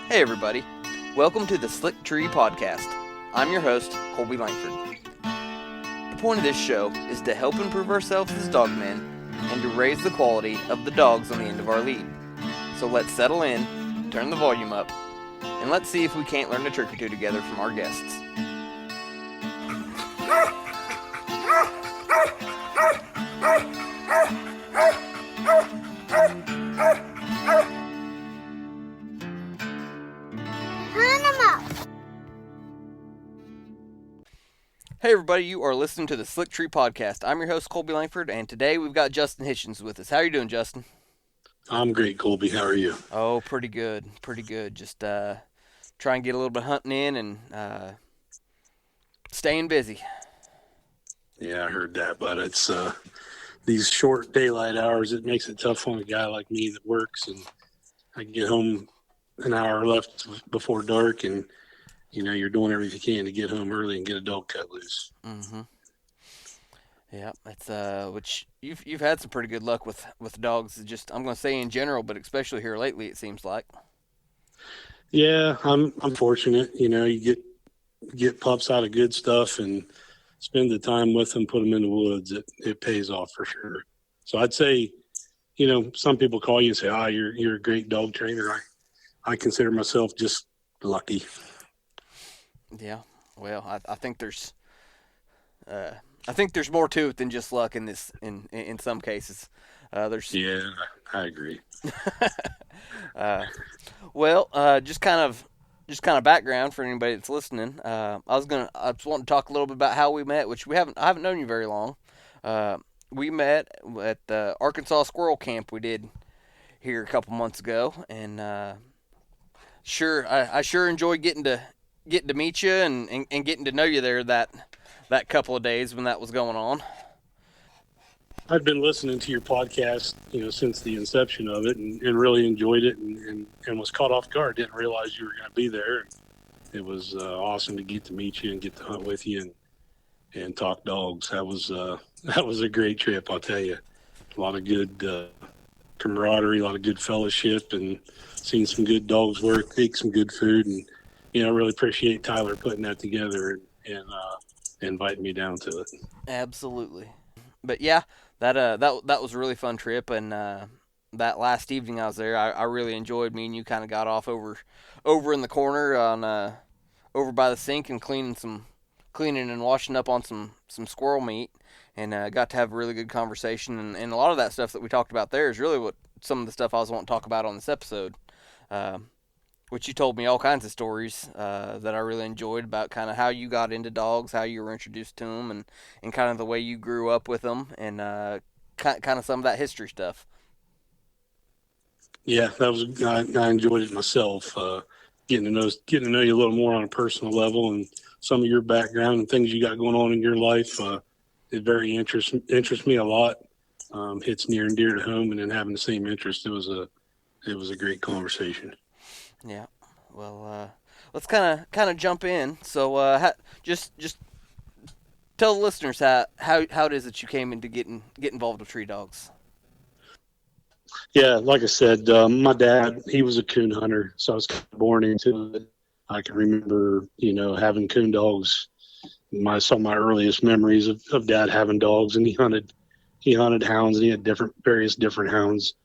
Hey everybody, welcome to the Slick Tree Podcast. I'm your host, Colby Langford. The point of this show is to help improve ourselves as dogmen and to raise the quality of the dogs on the end of our lead. So let's settle in, turn the volume up, and let's see if we can't learn a trick or two together from our guests. Hey everybody, you are listening to the Slick Tree Podcast. I'm your host, Colby Langford, and today we've got Justin Hitchens with us. How are you doing, Justin? I'm great, Colby. How are you? Oh, pretty good. Just try and get a little bit of hunting in and staying busy. Yeah, I heard that, but it's these short daylight hours. It makes it tough on a guy like me that works, and I get home an hour left before dark, and you're doing everything you can to get home early and get a dog cut loose. Mm-hmm. Yeah, it's which you've had some pretty good luck with dogs. Just I'm going to say in general, but especially here lately, it seems like. Yeah, I'm fortunate. You get pups out of good stuff and spend the time with them, put them in the woods. It pays off for sure. So I'd say, some people call you and say, you're a great dog trainer. I consider myself just lucky. Yeah, well, I think there's more to it than just luck in this. In some cases, Yeah, I agree. Just kind of background for anybody that's listening. I just want to talk a little bit about how we met, which I haven't known you very long. We met at the Arkansas squirrel camp we did here a couple months ago, and I sure enjoyed getting to meet you and getting to know you there that couple of days when that was going on. I've been listening to your podcast, since the inception of it, and really enjoyed it, and was caught off guard. Didn't realize you were going to be there. It was awesome to get to meet you and get to hunt with you and talk dogs. That was a great trip, I'll tell you. A lot of good camaraderie, a lot of good fellowship, and seeing some good dogs work, ate some good food, and I really appreciate Tyler putting that together and inviting me down to it. Absolutely. But yeah, that was a really fun trip, and that last evening I was there, I really enjoyed. Me and you kind of got off over in the corner on over by the sink and cleaning and washing up on some squirrel meat, and got to have a really good conversation. And a lot of that stuff that we talked about there is really what some of the stuff I was wanting to talk about on this episode. Which you told me all kinds of stories that I really enjoyed about kind of how you got into dogs, how you were introduced to them, and kind of the way you grew up with them, and kind of some of that history stuff. Yeah, I enjoyed it myself. Getting to know you a little more on a personal level, and some of your background and things you got going on in your life. It very interests me a lot. Hits near and dear to home, and then having the same interest, it was a great conversation. Yeah. Well, let's kind of jump in. So, just tell the listeners how it is that you came into get involved with tree dogs. Yeah, like I said, my dad, he was a coon hunter, so I was kind of born into it. I can remember, having coon dogs. Some of my earliest memories of dad having dogs, and he hunted hounds, and he had various different hounds,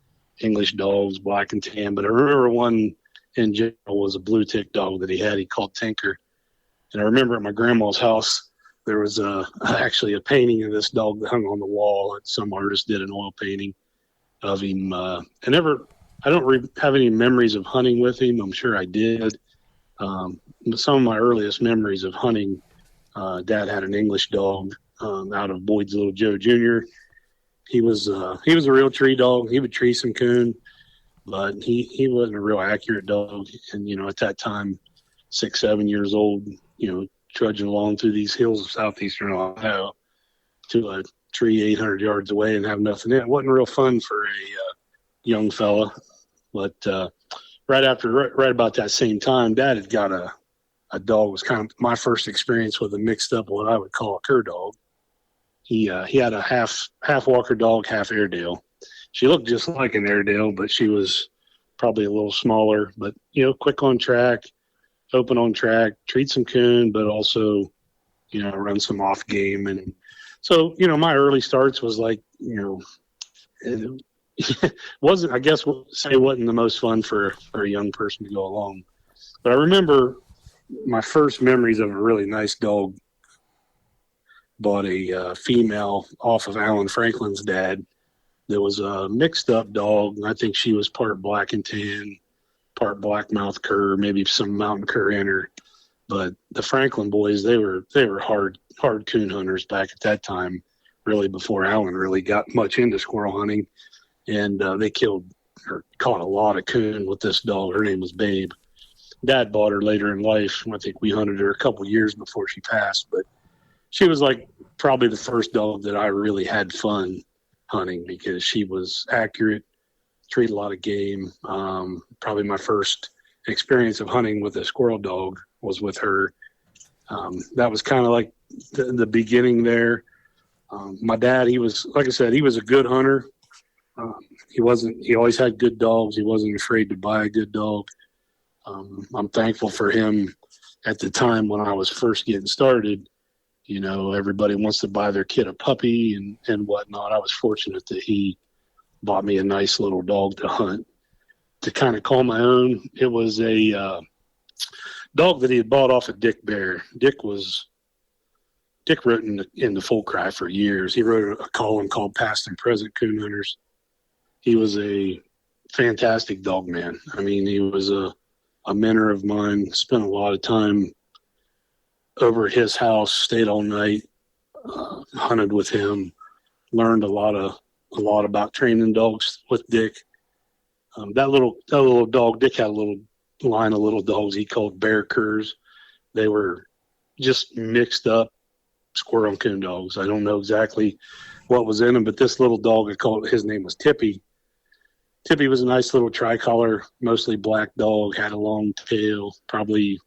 English dogs, black and tan. But I remember one in general was a blue tick dog that he called Tinker. And I remember at my grandma's house, there was actually a painting of this dog that hung on the wall. Some artist did an oil painting of him. I don't have any memories of hunting with him. I'm sure I did. But some of my earliest memories of hunting, Dad had an English dog out of Boyd's Little Joe Jr. He was a real tree dog. He would tree some coon, but he wasn't a real accurate dog. And, at that time, 6, 7 years old, trudging along through these hills of southeastern Ohio to a tree 800 yards away and have nothing in it. Wasn't real fun for a young fella. But right about that same time, Dad had got a dog. Was kind of my first experience with a mixed up what I would call a cur dog. He had a half Walker dog, half Airedale. She looked just like an Airedale, but she was probably a little smaller, but, quick on track, open on track, treat some coon, but also, run some off game. And so, my early starts was like, it wasn't, I guess, say wasn't the most fun for a young person to go along. But I remember my first memories of a really nice dog. Bought a female off of Alan Franklin's dad. There was a mixed up dog. I think she was part black and tan, part black mouth cur, maybe some mountain cur in her. But the Franklin boys, they were hard coon hunters back at that time, really before Alan really got much into squirrel hunting. And they killed or caught a lot of coon with this dog. Her name was Babe. Dad bought her later in life. I think we hunted her a couple years before she passed, but she was like probably the first dog that I really had fun hunting because she was accurate, treated a lot of game. Probably my first experience of hunting with a squirrel dog was with her. That was kind of like the beginning there. My dad, he was, like I said, he was a good hunter. He always had good dogs. He wasn't afraid to buy a good dog. I'm thankful for him at the time when I was first getting started. Everybody wants to buy their kid a puppy and whatnot. I was fortunate that he bought me a nice little dog to hunt, to kind of call my own. It was a dog that he had bought off of Dick Bear. Dick wrote in the Full Cry for years. He wrote a column called Past and Present Coon Hunters. He was a fantastic dog man. I mean, he was a mentor of mine, spent a lot of time over at his house, stayed all night, hunted with him, learned a lot about training dogs with Dick. That little dog, Dick had a little line of little dogs he called bear curs. They were just mixed up squirrel and coon dogs. I don't know exactly what was in them, but this little dog, his name was Tippy. Tippy was a nice little tricolor, mostly black dog, had a long tail, probably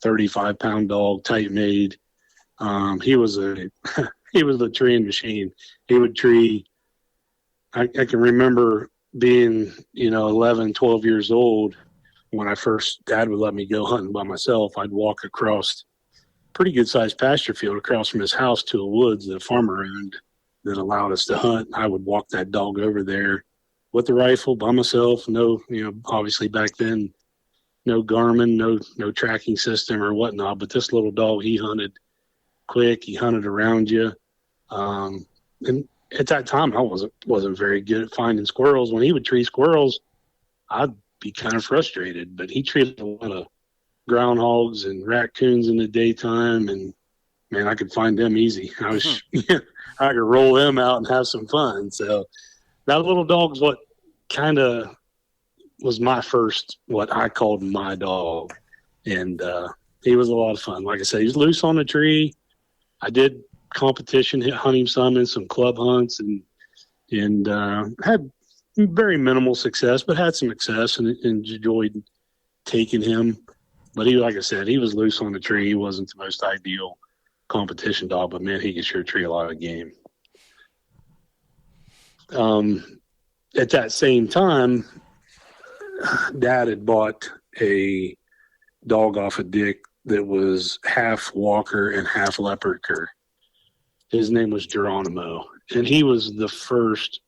35-pound dog, tight made. He was a treeing machine. He would tree. I can remember being 11, 12 years old when Dad would let me go hunting by myself. I'd walk across pretty good sized pasture field across from his house to a woods that a farmer owned that allowed us to hunt. I would walk that dog over there with the rifle by myself. No, obviously back then, no Garmin, no tracking system or whatnot. But this little dog, he hunted quick. He hunted around you. And at that time, I wasn't very good at finding squirrels. When he would tree squirrels, I'd be kind of frustrated. But he treated a lot of groundhogs and raccoons in the daytime, and man, I could find them easy. I could roll them out and have some fun. So that little dog's what kind of was my first, what I called my dog. And he was a lot of fun. Like I said, he was loose on the tree. I did competition hunting some in some club hunts and had very minimal success, but had some success and enjoyed taking him. But like I said, he was loose on the tree. He wasn't the most ideal competition dog, but man, he could sure tree a lot of game. At that same time, Dad had bought a dog off of Dick that was half Walker and half Leopard cur. His name was Geronimo, and he was the first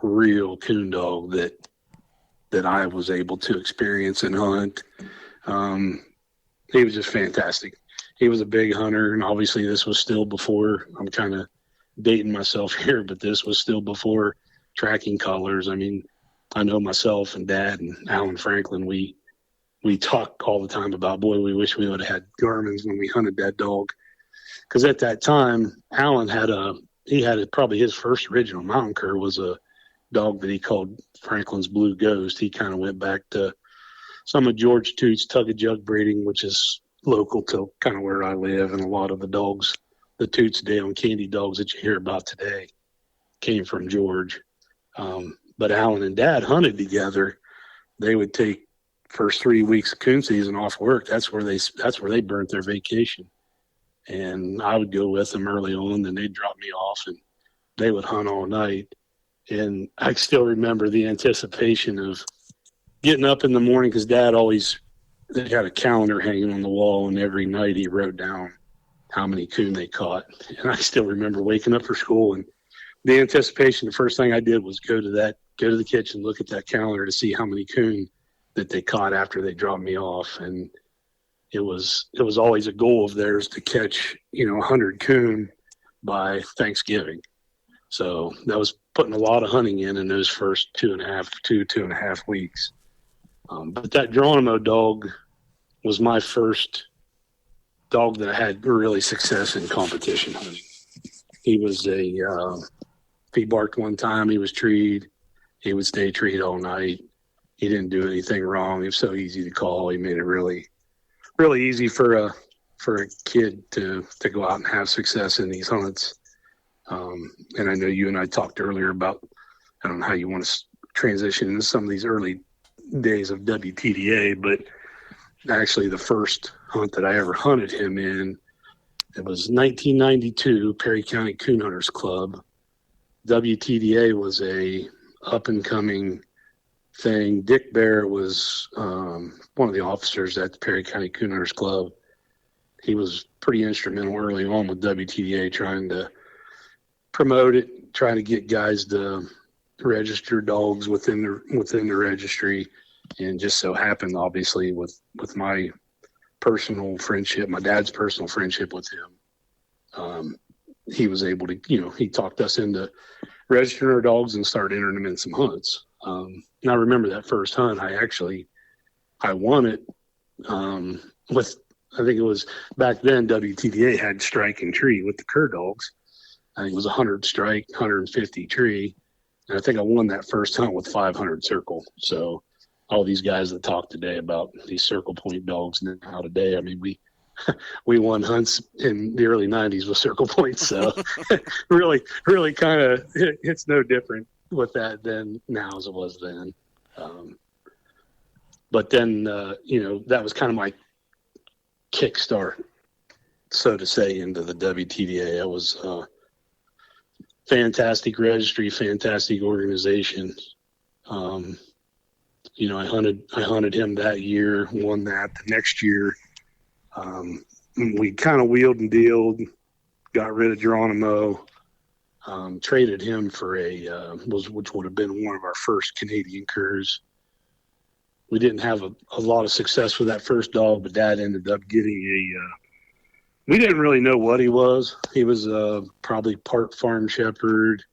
real coon dog that I was able to experience and hunt. He was just fantastic. He was a big hunter, and obviously this was still before, I'm kind of dating myself here, but this was still before tracking collars. I mean, I know myself and Dad and Alan Franklin, we talk all the time about, boy, we wish we would have had Garmins when we hunted that dog. Because at that time, Alan had probably his first original mountain cur was a dog that he called Franklin's Blue Ghost. He kind of went back to some of George Toots Tug of Jug breeding, which is local to kind of where I live, and a lot of the dogs, the Toots Dale Candy dogs that you hear about today, came from George. But Alan and Dad hunted together. They would take first 3 weeks of coon season off work. That's where they burnt their vacation. And I would go with them early on, then they'd drop me off, and they would hunt all night. And I still remember the anticipation of getting up in the morning, because Dad always they had a calendar hanging on the wall, and every night he wrote down how many coon they caught. And I still remember waking up for school, and the anticipation, the first thing I did was go to the kitchen, look at that calendar to see how many coon that they caught after they dropped me off. And it was always a goal of theirs to catch, 100 coon by Thanksgiving. So that was putting a lot of hunting in those first 2.5 weeks. But that Geronimo dog was my first dog that I had really success in competition hunting. He was if he barked one time, he was treed. He would stay treed all night. He didn't do anything wrong. He was so easy to call. He made it really, really easy for a kid to go out and have success in these hunts. And I know you and I talked earlier about, I don't know how you want to transition into some of these early days of WTDA, but actually the first hunt that I ever hunted him in, it was 1992, Perry County Coon Hunters Club. WTDA was a up and coming thing. Dick Bear was one of the officers at the Perry County Coon Hunters Club. He was pretty instrumental early on with WTDA, trying to promote it, trying to get guys to register dogs within the registry. And just so happened, obviously, with my personal friendship, my dad's personal friendship with him, he was able to, he talked us into registering our dogs and started entering them in some hunts. And I remember that first hunt, I won it with, I think it was back then, WTDA had strike and tree with the cur dogs. I think it was 100 strike, 150 tree. And I think I won that first hunt with 500 circle. So all these guys that talk today about these circle point dogs now today, I mean, we won hunts in the early 90s with circle points. So really, really kind of, it's no different with that than now as it was then. But then, that was kind of my kickstart, so to say, into the WTDA. It was fantastic registry, fantastic organization. I hunted him that year, won that. The next year, we kind of wheeled and dealed, got rid of Geronimo, traded him for which would have been one of our first Canadian curs. We didn't have a lot of success with that first dog, but Dad ended up getting we didn't really know what he was. He was probably part farm shepherd,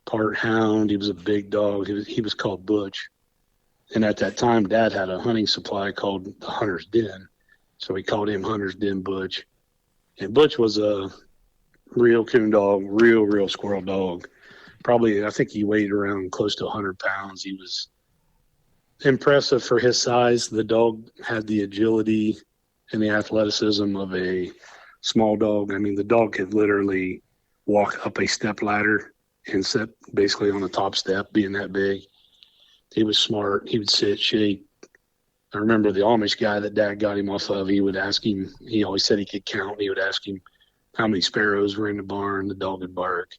part hound. He was a big dog. He was called Butch. And at that time, Dad had a hunting supply called the Hunter's Den. So we called him Hunter's Den Butch. And Butch was a real coon dog, real squirrel dog. Probably, I think he weighed around close to 100 pounds. He was impressive for his size. The dog had the agility and the athleticism of a small dog. I mean, the dog could literally walk up a step ladder and sit basically on the top step, being that big. He was smart. He would sit, shake. I remember the Amish guy that Dad got him off of, he would ask him, he always said he could count. He would ask him how many sparrows were in the barn. The dog would bark.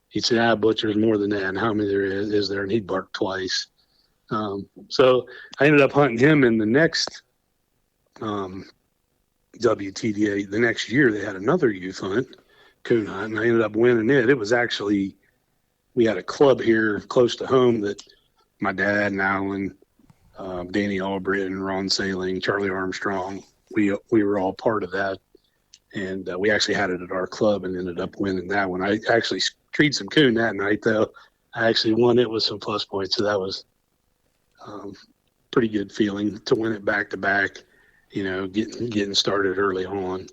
He'd say, Butch, there's more than that. And how many there is there? And he'd bark twice. So I ended up hunting him in the next WTDA. The next year, they had another youth hunt, coon hunt, and I ended up winning it. It was actually, we had a club here close to home that my dad and Alan, Danny Albritton, Ron Sailing, Charlie Armstrong, we were all part of that. And we actually had it at our club and ended up winning that one. I actually treed some coon that night, though. I actually won it with some plus points, so that was pretty good feeling to win it back to back, getting started early on.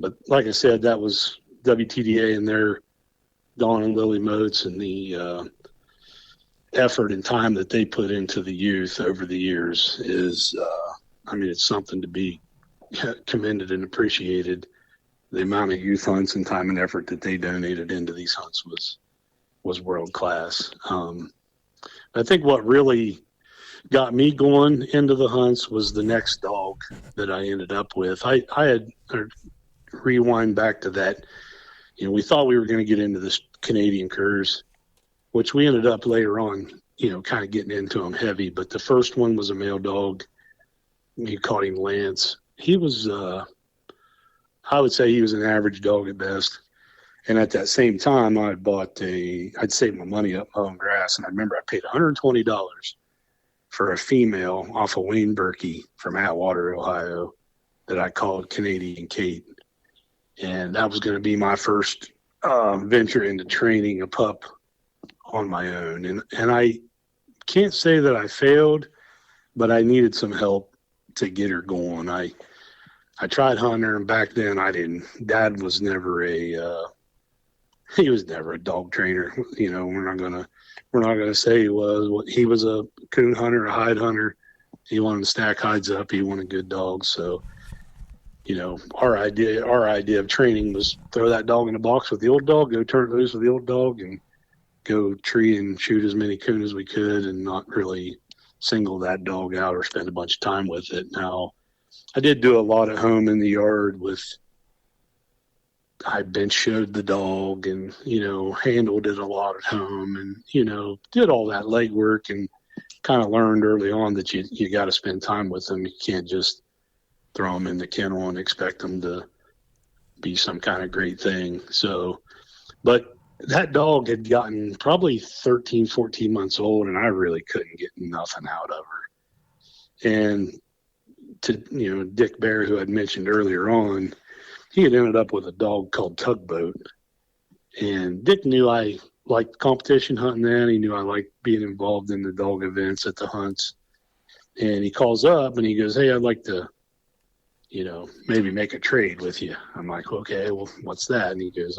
But like I said, that was WTDA and their Dawn and Lily Moats and the effort and time that they put into the youth over the years is, it's something to be commended and appreciated. The amount of youth hunts and time and effort that they donated into these hunts was world class. I think what really got me going into the hunts was the next dog that I ended up with. I had rewind back to that. We thought we were going to get into this Canadian curs, which we ended up later on kind of getting into them heavy. But the first one was a male dog. You called him Lance. He was, I would say he was an average dog at best. And at that same time, I'd saved my money up mowing grass. And I remember I paid $120 for a female off of Wayne Berkey from Atwater, Ohio, that I called Canadian Kate. And that was going to be my first venture into training a pup on my own. And I can't say that I failed, but I needed some help to get her going. I tried hunting her, and back then I didn't. Dad was never he was never a dog trainer. We're not gonna say he was. He was a coon hunter, a hide hunter. He wanted to stack hides up. He wanted good dogs. So, our idea of training was throw that dog in a box with the old dog, go turn it loose with the old dog, and go tree and shoot as many coon as we could, and not really single that dog out or spend a bunch of time with it. Now, I did do a lot at home in the yard I bench showed the dog and, handled it a lot at home and, did all that legwork and kind of learned early on that you got to spend time with them. You can't just throw them in the kennel and expect them to be some kind of great thing. So, but that dog had gotten probably 13, 14 months old, and I really couldn't get nothing out of her. And to, Dick Bear, who I'd mentioned earlier on, he had ended up with a dog called Tugboat. And Dick knew I liked competition hunting then. He knew I liked being involved in the dog events at the hunts. And he calls up and he goes, "Hey, I'd like to, maybe make a trade with you." I'm like, "Okay, well, what's that?" And he goes,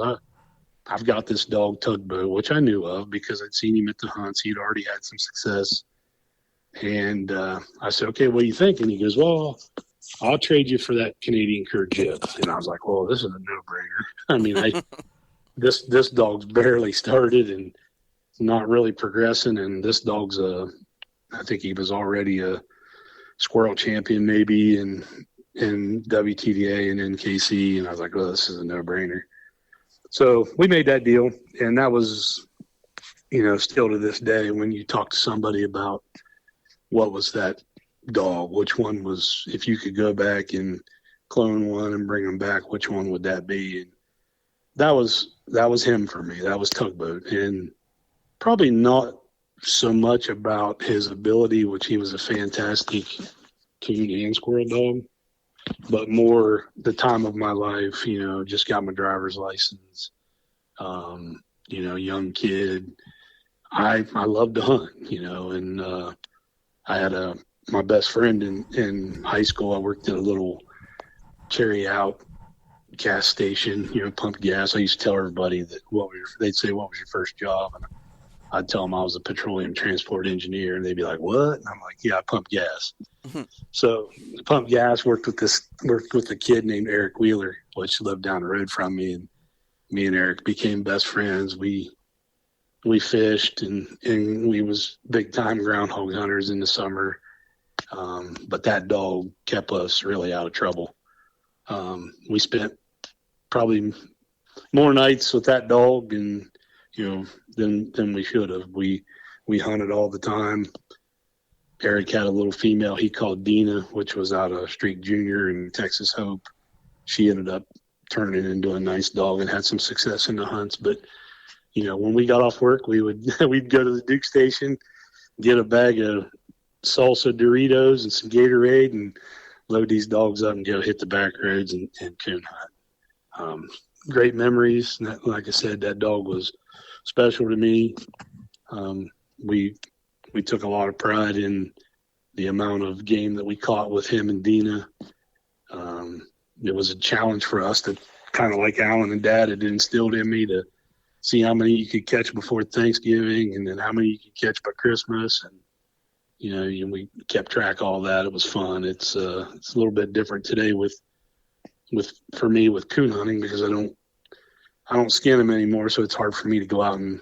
"I've got this dog Tugboat," which I knew of because I'd seen him at the hunts. He'd already had some success. And I said, "Okay, what do you think?" And he goes, "Well, I'll trade you for that Canadian cur jib." And I was like, "Well, this is a no-brainer." I mean, this dog's barely started and not really progressing. And this dog's I think he was already a squirrel champion maybe in WTDA and NKC. And I was like, "Well, this is a no-brainer." So we made that deal. And that was, still to this day, when you talk to somebody about what was that dog, which one was, if you could go back and clone one and bring them back, which one would that be? And that was him for me. That was Tugboat. And probably not so much about his ability, which he was a fantastic coon and squirrel dog, but more the time of my life, just got my driver's license, young kid. I loved to hunt, and I had my best friend in high school. I worked at a little carry out gas station, pump gas. I used to tell everybody that they'd say, "What was your first job?" And I'd tell them I was a petroleum transport engineer, and they'd be like, "What?" And I'm like, "Yeah, I pump gas." So pump gas, worked with a kid named Eric Wheeler, which lived down the road from me, and me and Eric became best friends. We fished and we was big time groundhog hunters in the summer. But that dog kept us really out of trouble. We spent probably more nights with that dog and, than we should have. We hunted all the time. Eric had a little female he called Dina, which was out of Streak Junior and Texas Hope. She ended up turning into a nice dog and had some success in the hunts. But, when we got off work, we'd go to the Duke Station, get a bag of salsa Doritos and some Gatorade and load these dogs up and go hit the back roads and coon hunt. Great memories. Like I said, that dog was special to me. We took a lot of pride in the amount of game that we caught with him and Dina. It was a challenge for us to kind of like Alan and Dad had instilled in me to see how many you could catch before Thanksgiving and then how many you could catch by Christmas. And, we kept track of all that. It was fun. It's a little bit different today for me with coon hunting because I don't skin them anymore. So it's hard for me to go out and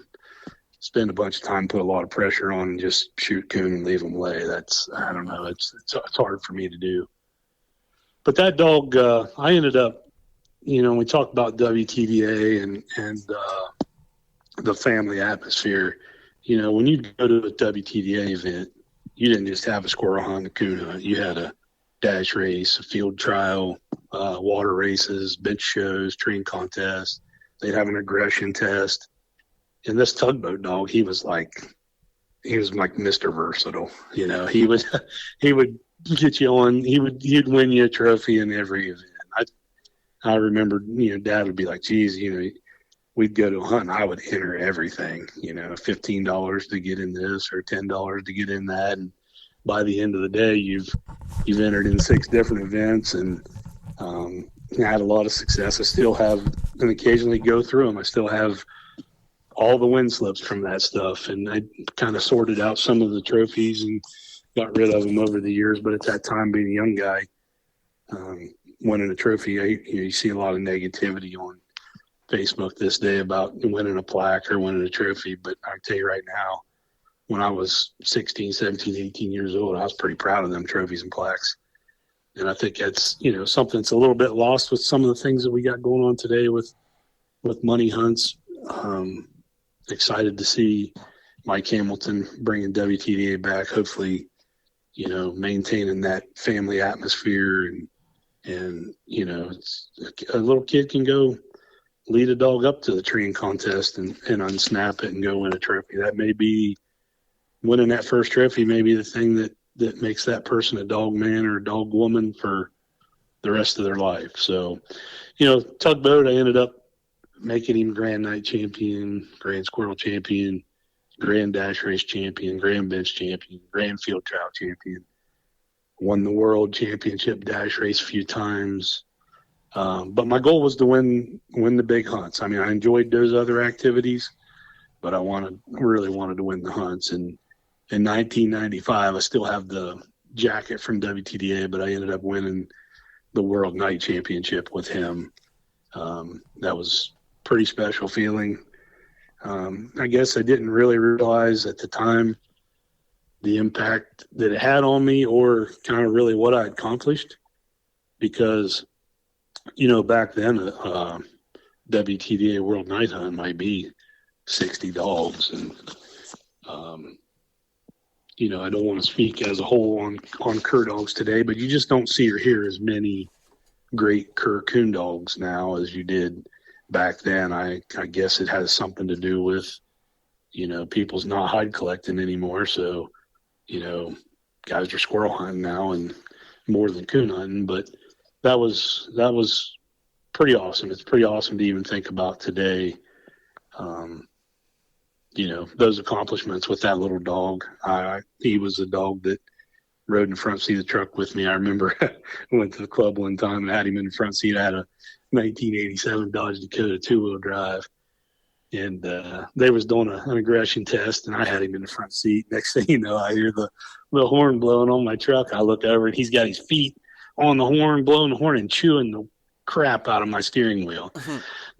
spend a bunch of time, put a lot of pressure on and just shoot coon and leave them lay. I don't know. It's hard for me to do. But that dog, I ended up, we talked about WTDA and the family atmosphere. when you go to a WTDA event, you didn't just have a squirrel hunt, a coon hunt. You had a dash race, a field trial, water races, bench shows, train contests. They'd have an aggression test. And this tugboat dog, he was like Mr. Versatile. He would get you on. He'd win you a trophy in every event. I remember, Dad would be like, geez, we'd go to a hunt and I would enter everything, $15 to get in this or $10 to get in that. And by the end of the day, you've entered in 6 different events, and I had a lot of success. I still have, and occasionally go through them. I still have all the win slips from that stuff. And I kind of sorted out some of the trophies and got rid of them over the years. But at that time, being a young guy, winning a trophy, you see a lot of negativity on Facebook this day about winning a plaque or winning a trophy. But I tell you right now, when I was 16, 17, 18 years old, I was pretty proud of them trophies and plaques. And I think that's, something that's a little bit lost with some of the things that we got going on today with money hunts. Excited to see Mike Hamilton bringing WTDA back, hopefully, maintaining that family atmosphere and it's, a little kid can go lead a dog up to the train contest and unsnap it and go win a trophy. That may be winning that first trophy, may be the thing that makes that person a dog man or a dog woman for the rest of their life. So, tugboat, I ended up making him Grand Night champion, Grand Squirrel champion, Grand Dash Race champion, Grand Bench champion, Grand Field Trial champion. Won the World Championship Dash Race a few times. But my goal was to win the big hunts. I mean, I enjoyed those other activities, but I really wanted to win the hunts. And in 1995, I still have the jacket from WTDA, but I ended up winning the World Night Championship with him. That was a pretty special feeling. I guess I didn't really realize at the time the impact that it had on me or kind of really what I accomplished, because, back then, WTDA World Night Hunt might be 60 dogs. And, I don't want to speak as a whole on cur dogs today, but you just don't see or hear as many great cur coon dogs now as you did back then. I guess it has something to do with, people's not hide collecting anymore. So, guys are squirrel hunting now and more than coon hunting, but that was pretty awesome. It's pretty awesome to even think about today. Those accomplishments with that little dog. He was a dog that rode in the front seat of the truck with me. I remember I went to the club one time and had him in the front seat. I had a 1987 Dodge Dakota 2-wheel drive, and they was doing an aggression test, and I had him in the front seat. Next thing you know, I hear the horn blowing on my truck. I look over, and he's got his feet on the horn, blowing the horn and chewing the crap out of my steering wheel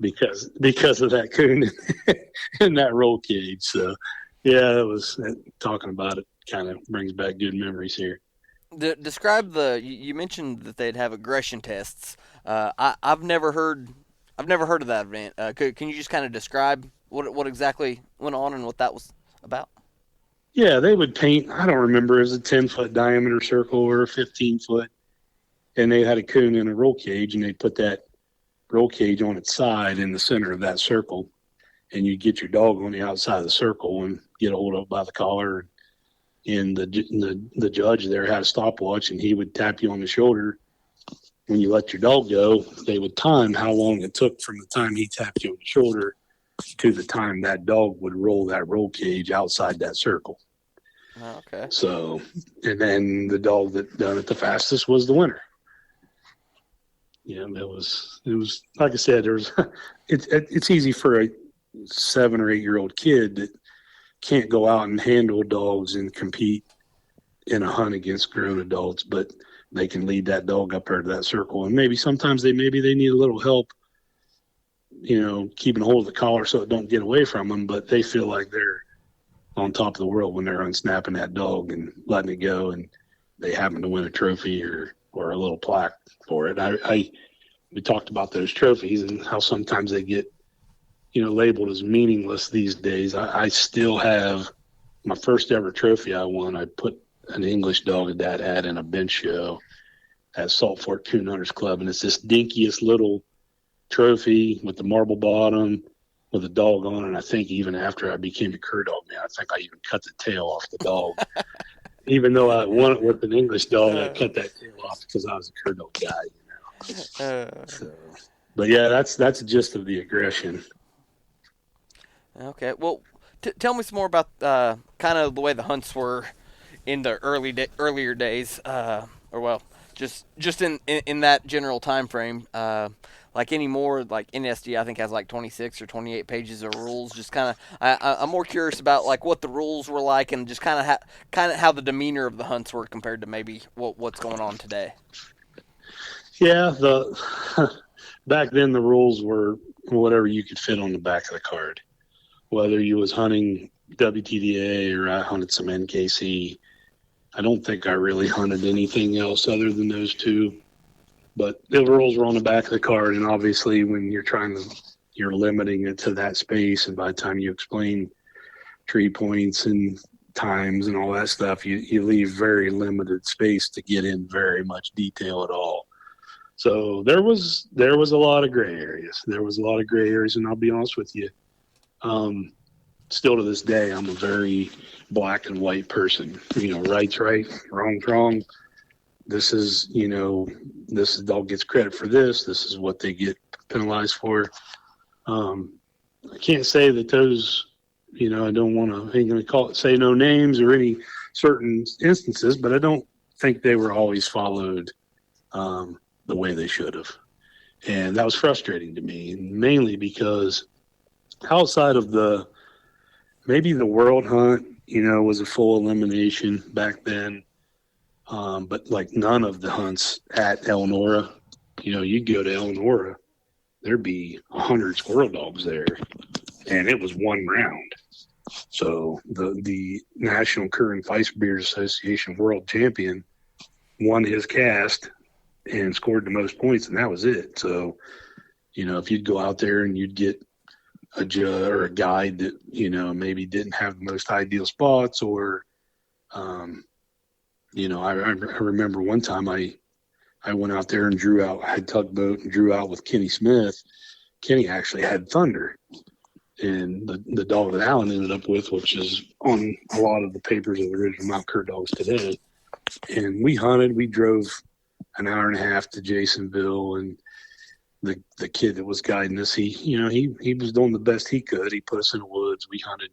because of that coon and that roll cage. So, yeah, talking about it kind of brings back good memories here. Describe you mentioned that they'd have aggression tests. I've never heard of that event. Can you just kind of describe what exactly went on and what that was about? Yeah, they would paint, I don't remember, it was a 10-foot diameter circle or a 15-foot, and they had a coon in a roll cage, and they put that roll cage on its side in the center of that circle, and you get your dog on the outside of the circle and get a hold of it by the collar. And the judge there had a stopwatch, and he would tap you on the shoulder. When you let your dog go, they would time how long it took from the time he tapped you on the shoulder to the time that dog would roll that roll cage outside that circle. Oh, okay. So, and then the dog that done it the fastest was the winner. It was like I said, it's easy for a 7 or 8 year old kid that can't go out and handle dogs and compete in a hunt against grown adults, but they can lead that dog up there to that circle. And maybe sometimes they need a little help, keeping a hold of the collar so it don't get away from them, but they feel like they're on top of the world when they're unsnapping that dog and letting it go, and they happen to win a trophy or a little plaque for it. We talked about those trophies and how sometimes they get, labeled as meaningless these days. I still have my first ever trophy I won. I put an English dog that Dad had in a bench show at Salt Fork Coon Hunters Club, and it's this dinkiest little trophy with the marble bottom with a dog on it. And I think even after I became a cur dog man, I think I even cut the tail off the dog. Even though I won it with an English dog, I cut that tail off because I was a cur dog guy. So, but yeah, that's the gist of the aggression. Okay. Well, tell me some more about kind of the way the hunts were in the earlier days, or well, just in that general time frame. Like anymore, like NSD, I think has like 26 or 28 pages of rules. Just kind of, I'm more curious about like what the rules were like, and just kind of how the demeanor of the hunts were compared to maybe what's going on today. Yeah, back then the rules were whatever you could fit on the back of the card. Whether you was hunting WTDA or I hunted some NKC, I don't think I really hunted anything else other than those two. But the rules were on the back of the card, and obviously when you're limiting it to that space, and by the time you explain tree points and times and all that stuff, you leave very limited space to get in very much detail at all. So there was a lot of gray areas. There was a lot of gray areas, and I'll be honest with you. Still to this day, I'm a very black and white person. Right's right, wrong's wrong. This is dog gets credit for this. This is what they get penalized for. I can't say that those, I don't want to, ain't going to say no names or any certain instances, but I don't think they were always followed the way they should have. And that was frustrating to me, mainly because outside of maybe the world hunt, was a full elimination back then. But like none of the hunts at Eleonora, you'd go to Eleonora, there'd be 100 squirrel dogs there, and it was one round. So the National Cur and Feist Beard Association world champion won his cast and scored the most points, and that was it. So, if you'd go out there and you'd get a judge or a guide that, maybe didn't have the most ideal spots or, I remember one time I went out there and drew out, I had tugboat and drew out with Kenny Smith. Kenny actually had Thunder. And the dog that Alan ended up with, which is on a lot of the papers of the original Mount Cur dogs today. And we hunted, we drove an hour and a half to Jasonville, and the kid that was guiding us, he was doing the best he could. He put us in the woods. We hunted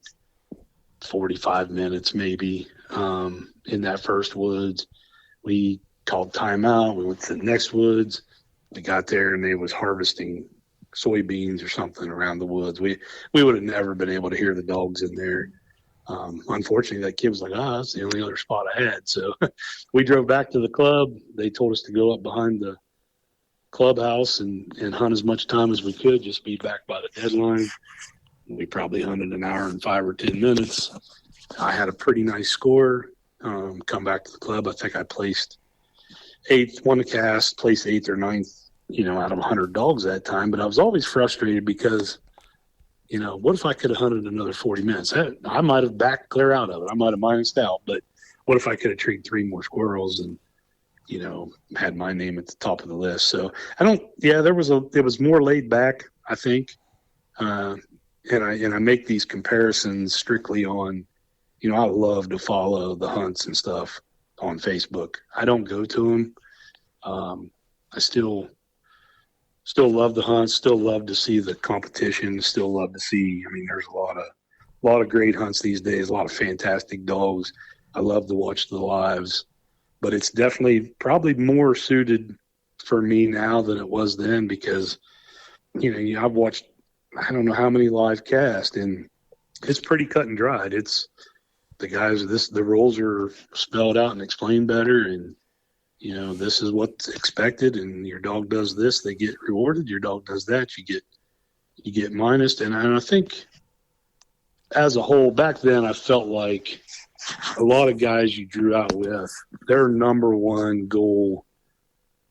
45 minutes maybe in that first woods. We called timeout. We went to the next woods. We got there and they was harvesting soybeans or something around the woods. We would have never been able to hear the dogs in there. Unfortunately, that kid was like, that's the only other spot I had. So we drove back to the club. They told us to go up behind the clubhouse and hunt as much time as we could, just be back by the deadline. We probably hunted an hour and 5 or 10 minutes. I had a pretty nice score. Come back to the club. I think I placed 8th, won the cast, placed 8th or 9th, out of 100 dogs that time. But I was always frustrated because, what if I could have hunted another 40 minutes? I might have backed clear out of it. I might have minused out. But what if I could have treated 3 more squirrels and, had my name at the top of the list? So it was more laid back, I think. And I make these comparisons strictly on, I love to follow the hunts and stuff on Facebook. I don't go to them. I still love the hunts, still love to see the competition, still love to see, there's a lot of great hunts these days, a lot of fantastic dogs. I love to watch the lives, but it's definitely probably more suited for me now than it was then because, I've watched, I don't know how many live casts, and it's pretty cut and dried. It's the guys, the rules are spelled out and explained better. And, this is what's expected. And your dog does this, they get rewarded. Your dog does that, you get minused. And I think as a whole, back then, I felt like a lot of guys you drew out with, their number one goal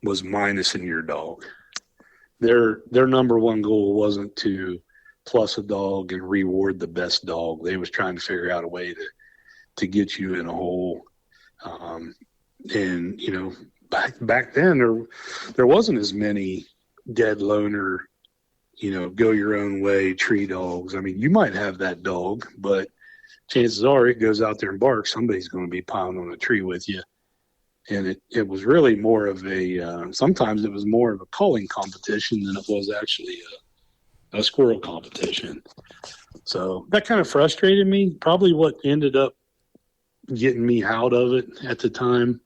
was minusing your dog. Their number one goal wasn't to plus a dog and reward the best dog. They was trying to figure out a way to get you in a hole. And, you know, back then there wasn't as many dead loner, you know, go your own way tree dogs. I mean, you might have that dog, but chances are it goes out there and barks, somebody's going to be piling on a tree with you. And it was really more of sometimes it was more of a calling competition than it was actually a squirrel competition. So that kind of frustrated me. Probably what ended up getting me out of it at the time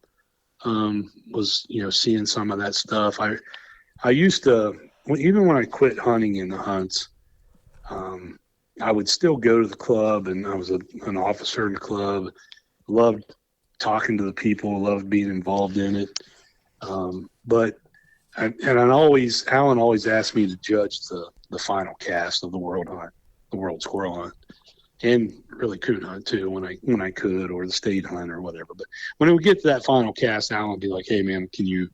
was, you know, seeing some of that stuff. I used to, even when I quit hunting in the hunts, I would still go to the club, and I was an officer in the club. Loved talking to the people, loved being involved in it. But Alan always asked me to judge the final cast of the world squirrel hunt, and really coon hunt too when I could, or the state hunt or whatever. But when it would get to that final cast, Alan would be like, "Hey man, can you?"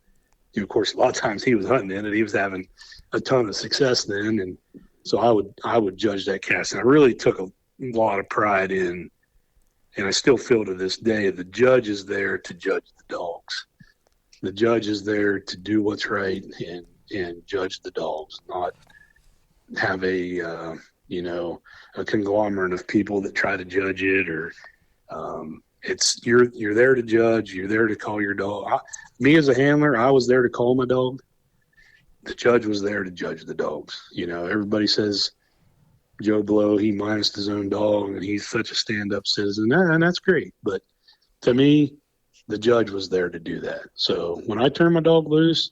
Of course, a lot of times he was hunting in it. He was having a ton of success then, and so I would judge that cast. And I really took a lot of pride in, and I still feel to this day, the judge is there to judge the dogs. The judge is there to do what's right and judge the dogs, not have a conglomerate of people that try to judge it, or it's you're there to judge. You're there to call your dog. Me as a handler, I was there to call my dog. The judge was there to judge the dogs. You know, everybody says Joe Blow, he minus his own dog, and he's such a stand-up citizen, and that's great. But to me, the judge was there to do that. So when I turned my dog loose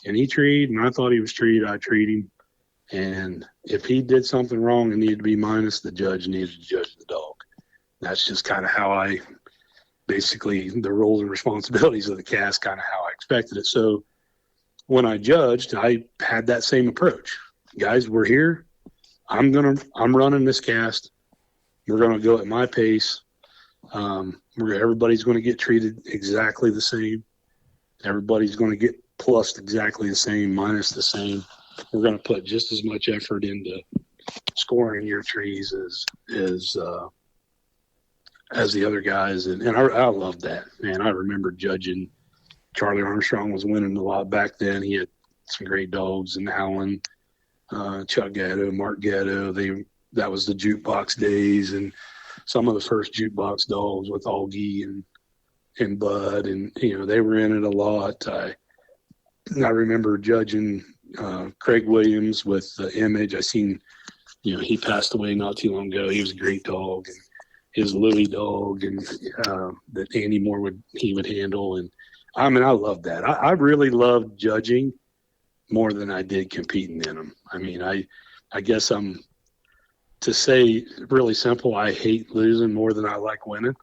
and he treed, and I thought he was treed, I treat him. And if he did something wrong and needed to be minus, the judge needed to judge the dog. That's just kind of how I basically, the roles and responsibilities of the cast, kind of how I expected it. So when I judged, I had that same approach. Guys, we're here. I'm running this cast. We're going to go at my pace. Everybody's going to get treated exactly the same. Everybody's going to get plussed exactly the same, minus the same. We're going to put just as much effort into scoring your trees as the other guys. And I love that, man. I remember judging. Charlie Armstrong was winning a lot back then. He had some great dogs, and Alan, Chuck Gatto, Mark Gatto. That was the jukebox days, and some of the first jukebox dogs with Augie and Bud, and you know, they were in it a lot. I remember judging Craig Williams with the Image. I seen, you know, he passed away not too long ago. He was a great dog, and his Louis dog, and that Andy Moore would handle. And I mean, I love that. I really loved judging more than I did competing in them. I mean, I guess to say really simple, I hate losing more than I like winning.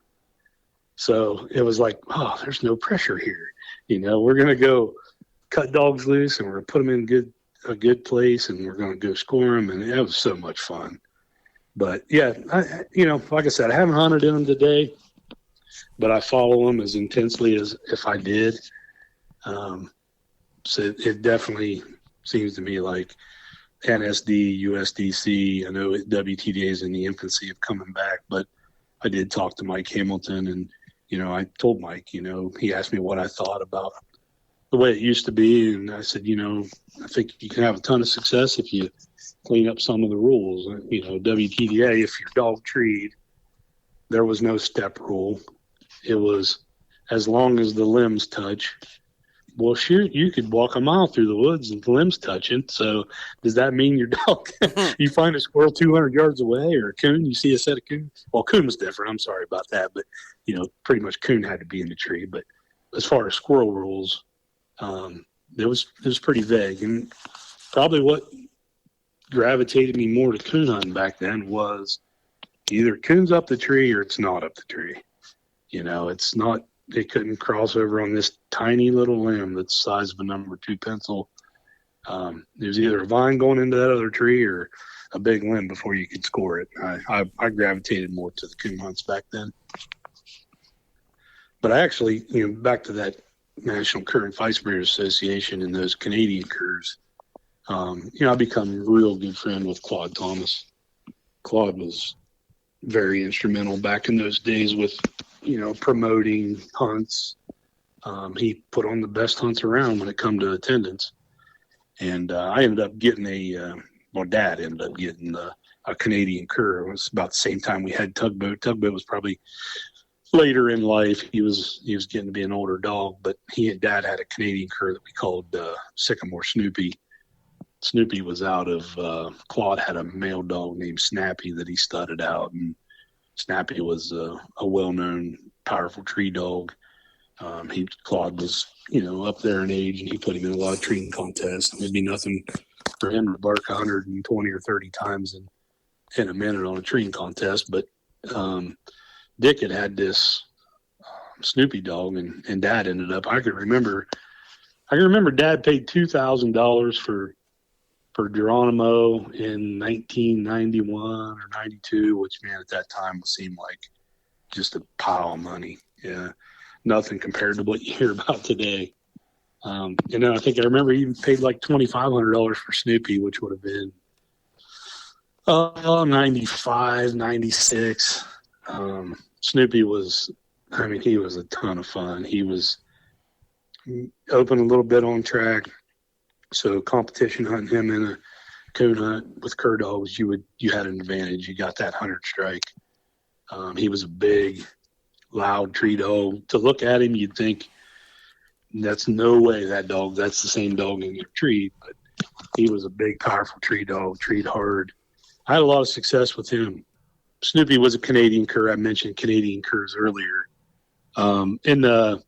So it was like, oh, there's no pressure here. You know, we're going to go cut dogs loose, and we're going to put them in a good place, and we're going to go score them. And it was so much fun. But yeah, like I said, I haven't hunted in them today, but I follow them as intensely as if I did. So it definitely seems to me like NSD, USDC, I know WTDA is in the infancy of coming back, but I did talk to Mike Hamilton, and, you know, I told Mike, you know, he asked me what I thought about the way it used to be. And I said, you know, I think you can have a ton of success if you clean up some of the rules. You know, WTDA, if your dog treed, there was no step rule. It was as long as the limbs touch. Well, shoot, you could walk a mile through the woods and the limbs touching. So does that mean your dog, you find a squirrel 200 yards away, or a coon, you see a set of coon? Well, coon was different. I'm sorry about that. But, you know, pretty much coon had to be in the tree. But as far as squirrel rules, it was pretty vague. And probably what gravitated me more to coon hunting back then was either coon's up the tree or it's not up the tree. You know, it's not, it couldn't cross over on this tiny little limb that's the size of a number 2 pencil. There's either a vine going into that other tree or a big limb before you could score it. I gravitated more to the coon hunts back then. But I actually, you know, back to that National Cur and Vice Breeders Association and those Canadian curs, you know, I become a real good friend with Claude Thomas. Claude was very instrumental back in those days with, promoting hunts. He put on the best hunts around when it come to attendance. And I ended up getting Dad ended up getting a Canadian cur. It was about the same time we had Tugboat. Tugboat was probably later in life. He was getting to be an older dog, but he and Dad had a Canadian cur that we called Sycamore Snoopy. Snoopy was out of Claude had a male dog named Snappy that he studded out, and Snappy was a well-known, powerful tree dog. Claude was, up there in age, and he put him in a lot of treating contests. It'd be nothing for him to bark 120 or 30 times in a minute on a treating contest. But Dick had this Snoopy dog, and Dad ended up. I can remember Dad paid $2,000 for Geronimo in 1991 or 92, which, man, at that time seemed like just a pile of money. Yeah, nothing compared to what you hear about today. And then I think I remember he even paid like $2,500 for Snoopy, which would have been 95, 96. Snoopy was, he was a ton of fun. He was open a little bit on track. So competition hunting him in a coon hunt with cur dogs, you had an advantage. You got that 100 strike. He was a big, loud tree dog. To look at him, you'd think that's no way that's the same dog in your tree. But he was a big, powerful tree dog, treed hard. I had a lot of success with him. Snoopy was a Canadian cur. I mentioned Canadian curs earlier. In the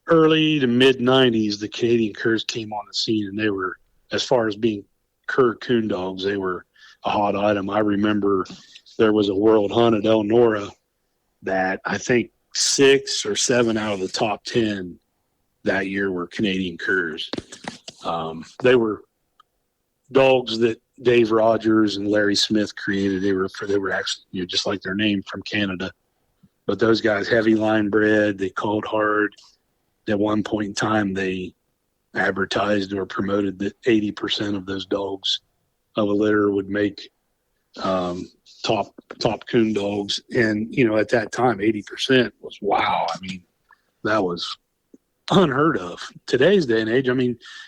early to mid 90s, the Canadian curs came on the scene, and they were, as far as being cur coon dogs, they were a hot item. I remember there was a world hunt at Elnora that I think 6 or 7 out of the top 10 that year were Canadian curs. They were dogs that Dave Rogers and Larry Smith created. They were actually, just like their name, from Canada. But those guys, heavy line bred, they called hard. At one point in time, they advertised or promoted that 80% of those dogs of a litter would make top coon dogs. And, at that time, 80% was wow. That was unheard of. Today's day and age,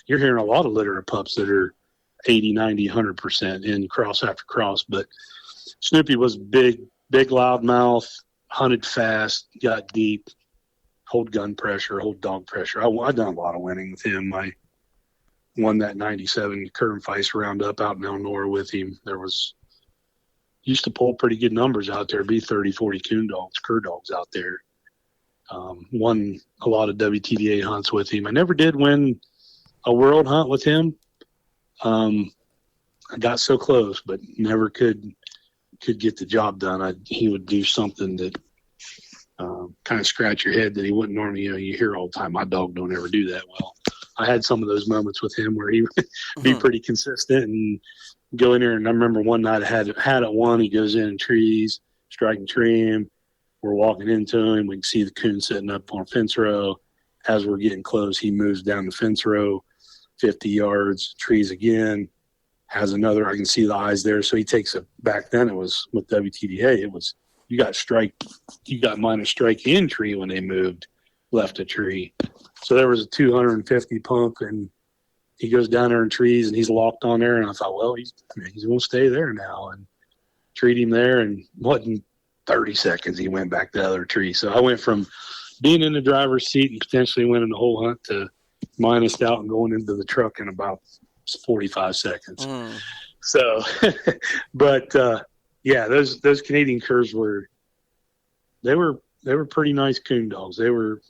you're hearing a lot of litter of pups that are 80, 90, 100% in cross after cross. But Snoopy was big loud mouth, hunted fast, got deep. Hold gun pressure, hold dog pressure. I've done a lot of winning with him. I won that 97 Kern Feist roundup out in Elnora with him. Used to pull pretty good numbers out there, be 30, 40 coon dogs, cur dogs out there. Won a lot of WTDA hunts with him. I never did win a world hunt with him. I got so close, but never could get the job done. He would do something that kind of scratch your head that he wouldn't normally, you hear all the time, my dog don't ever do that. Well, I had some of those moments with him where he would be pretty consistent and go in there. And I remember one night I had at one, he goes in trees, striking tree him. We're walking into him. We can see the coon sitting up on fence row. As we're getting close, he moves down the fence row 50 yards, trees again, has another, I can see the eyes there. So he takes it back then. It was with WTDA. It was, you got minus strike in tree when they moved left a tree. So there was a 250 pump, and he goes down there in trees, and he's locked on there. And I thought, well, he's going to stay there now, and treat him there. And wasn't 30 seconds, he went back to the other tree. So I went from being in the driver's seat and potentially winning the whole hunt to minused out and going into the truck in about 45 seconds. So, but yeah, those Canadian curs were pretty nice coon dogs. They were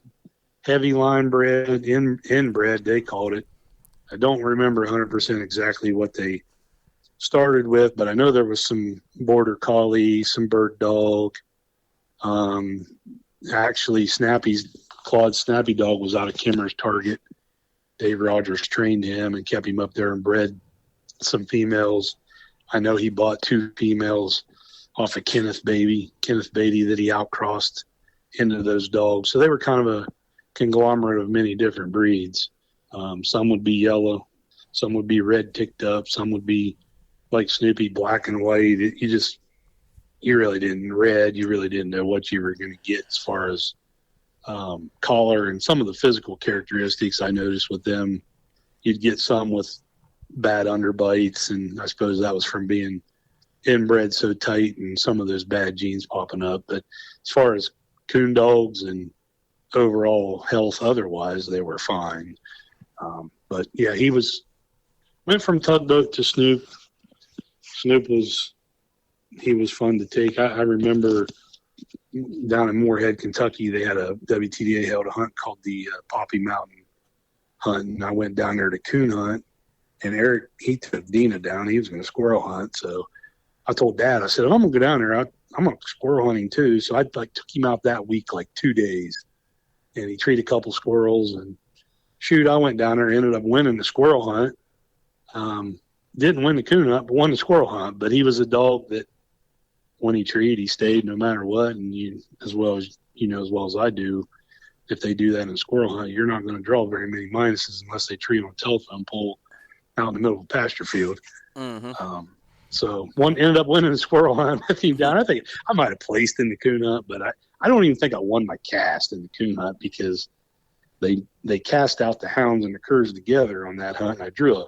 heavy line bred, inbred, they called it. I don't remember 100% exactly what they started with, but I know there was some border collie, some bird dog. Actually, Claude's Snappy dog was out of Kimmer's Target. Dave Rogers trained him and kept him up there and bred some females. I know he bought 2 females off of Kenneth Beatty that he outcrossed into those dogs. So they were kind of a conglomerate of many different breeds. Some would be yellow, some would be red ticked up, some would be like Snoopy black and white. You really didn't know what you were going to get as far as collar and some of the physical characteristics. I noticed with them, you'd get some with bad underbites, and I suppose that was from being inbred so tight and some of those bad genes popping up. But as far as coon dogs and overall health otherwise, they were fine. But yeah, went from tugboat to Snoop. Snoop was fun to take. I remember down in Moorhead, Kentucky, they had a WTDA held a hunt called the Poppy Mountain Hunt, and I went down there to coon hunt. And Eric, he took Dina down. He was going to squirrel hunt. So I told Dad, I said, if I'm going to go down there, I'm going squirrel hunting too. So I took him out that week, like 2 days, and he treated a couple squirrels. And shoot, I went down there, ended up winning the squirrel hunt. Didn't win the coon hunt, but won the squirrel hunt. But he was a dog that when he treated, he stayed no matter what. And as well as I do, if they do that in a squirrel hunt, you're not going to draw very many minuses unless they treat on a telephone pole out in the middle of a pasture field. Mm-hmm. So one ended up winning the squirrel hunt with him down. I think I might have placed in the coon hunt, but I don't even think I won my cast in the coon hunt because they cast out the hounds and the curs together on that hunt. And I drew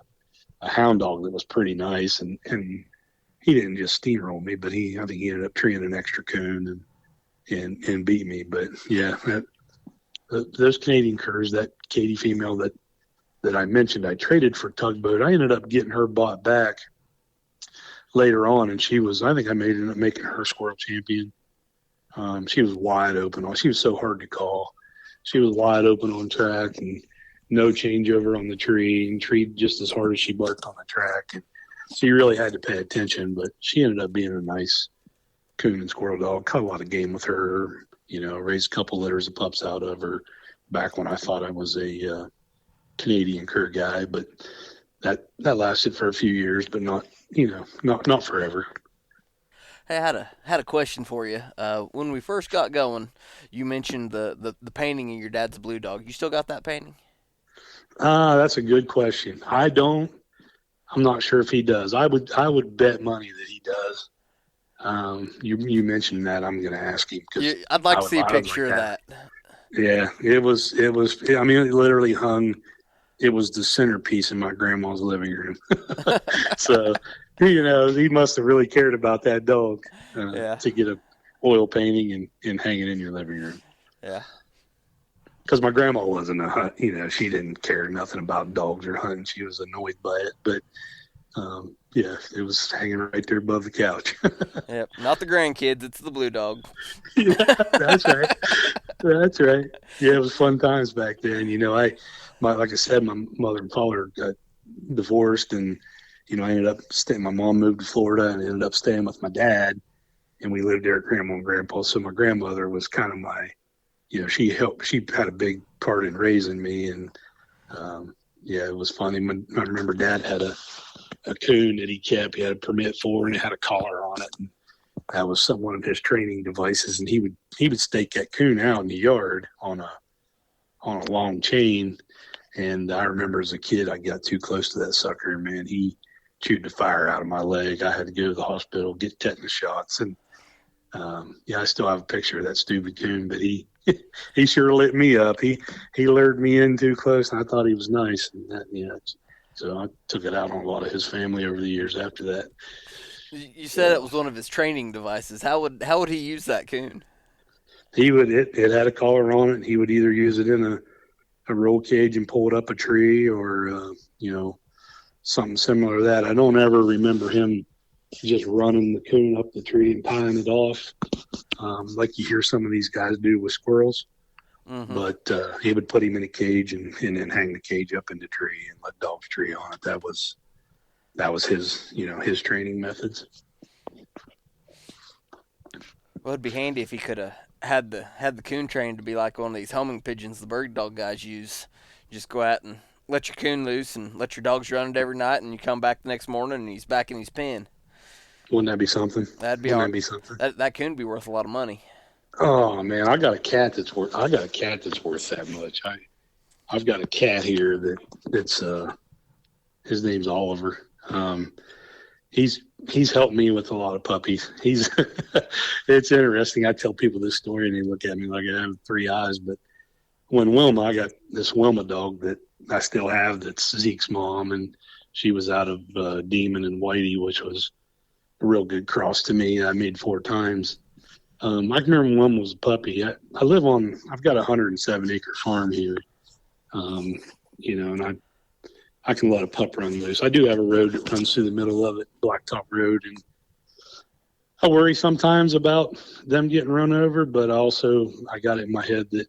a hound dog that was pretty nice, and he didn't just steamroll me, but I think he ended up treeing an extra coon and beat me. But yeah, those Canadian curs, that Katie female that I mentioned, I traded for tugboat. I ended up getting her bought back later on, and I think I ended up making her squirrel champion. She was wide open. She was so hard to call. She was wide open on track and no changeover on the tree, and treed just as hard as she barked on the track. And so you really had to pay attention, but she ended up being a nice coon and squirrel dog. Caught a lot of game with her, raised a couple litters of pups out of her back when I thought I was a Canadian cur guy, but that lasted for a few years, but not forever. Hey, I had a question for you. When we first got going, you mentioned the painting of your dad's blue dog. You still got that painting? That's a good question. I'm not sure if he does. I would bet money that he does. You mentioned that. I'm going to ask him because I'd like to see a picture of that. Yeah, it was. I mean, it literally hung. It was the centerpiece in my grandma's living room. So, he must have really cared about that dog to get a oil painting and hang it in your living room. Yeah. Because my grandma wasn't a hunt. She didn't care nothing about dogs or hunting. She was annoyed by it, but yeah, it was hanging right there above the couch. Yep, not the grandkids. It's the blue dog. Yeah, that's right. That's right. Yeah, it was fun times back then. Like I said, my mother and father got divorced, and I ended up staying. My mom moved to Florida, and ended up staying with my dad, and we lived there at Grandma and Grandpa. So my grandmother was kind of my, she had a big part in raising me, and yeah, it was funny. I remember Dad had a coon that he kept. He had a permit for, and it had a collar on it. And that was one of his training devices. And he would stake that coon out in the yard on a long chain. And I remember as a kid, I got too close to that sucker, and man, he chewed the fire out of my leg. I had to go to the hospital, get tetanus shots, and yeah, I still have a picture of that stupid coon. But he sure lit me up. He lured me in too close, and I thought he was nice, and so I took it out on a lot of his family over the years after that. You said it was one of his training devices. How would he use that coon? He would. It had a collar on it, and he would either use it in a roll cage and pull it up a tree, or something similar to that. I don't ever remember him just running the coon up the tree and tying it off, like you hear some of these guys do with squirrels. Mm-hmm. But he would put him in a cage and then hang the cage up in the tree and let dogs tree on it. That was his his training methods. Well, it'd be handy if he could have had the coon trained to be like one of these homing pigeons the bird dog guys use. You just go out and let your coon loose and let your dogs run it every night, and you come back the next morning and he's back in his pen. Wouldn't that be something? That'd be something. That coon would be worth a lot of money. Oh man, I got a cat that's worth that much. I've got a cat here that's his name's Oliver. he's helped me with a lot of puppies. It's interesting. I tell people this story and they look at me like I have three eyes. But when I got this Wilma dog that I still have, that's Zeke's mom, and she was out of Demon and Whitey, which was a real good cross to me. I made 4 times. I can remember when Wilma was a puppy. I've got a 107-acre farm here, and I can let a pup run loose. I do have a road that runs through the middle of it, blacktop road, and I worry sometimes about them getting run over, but also I got it in my head that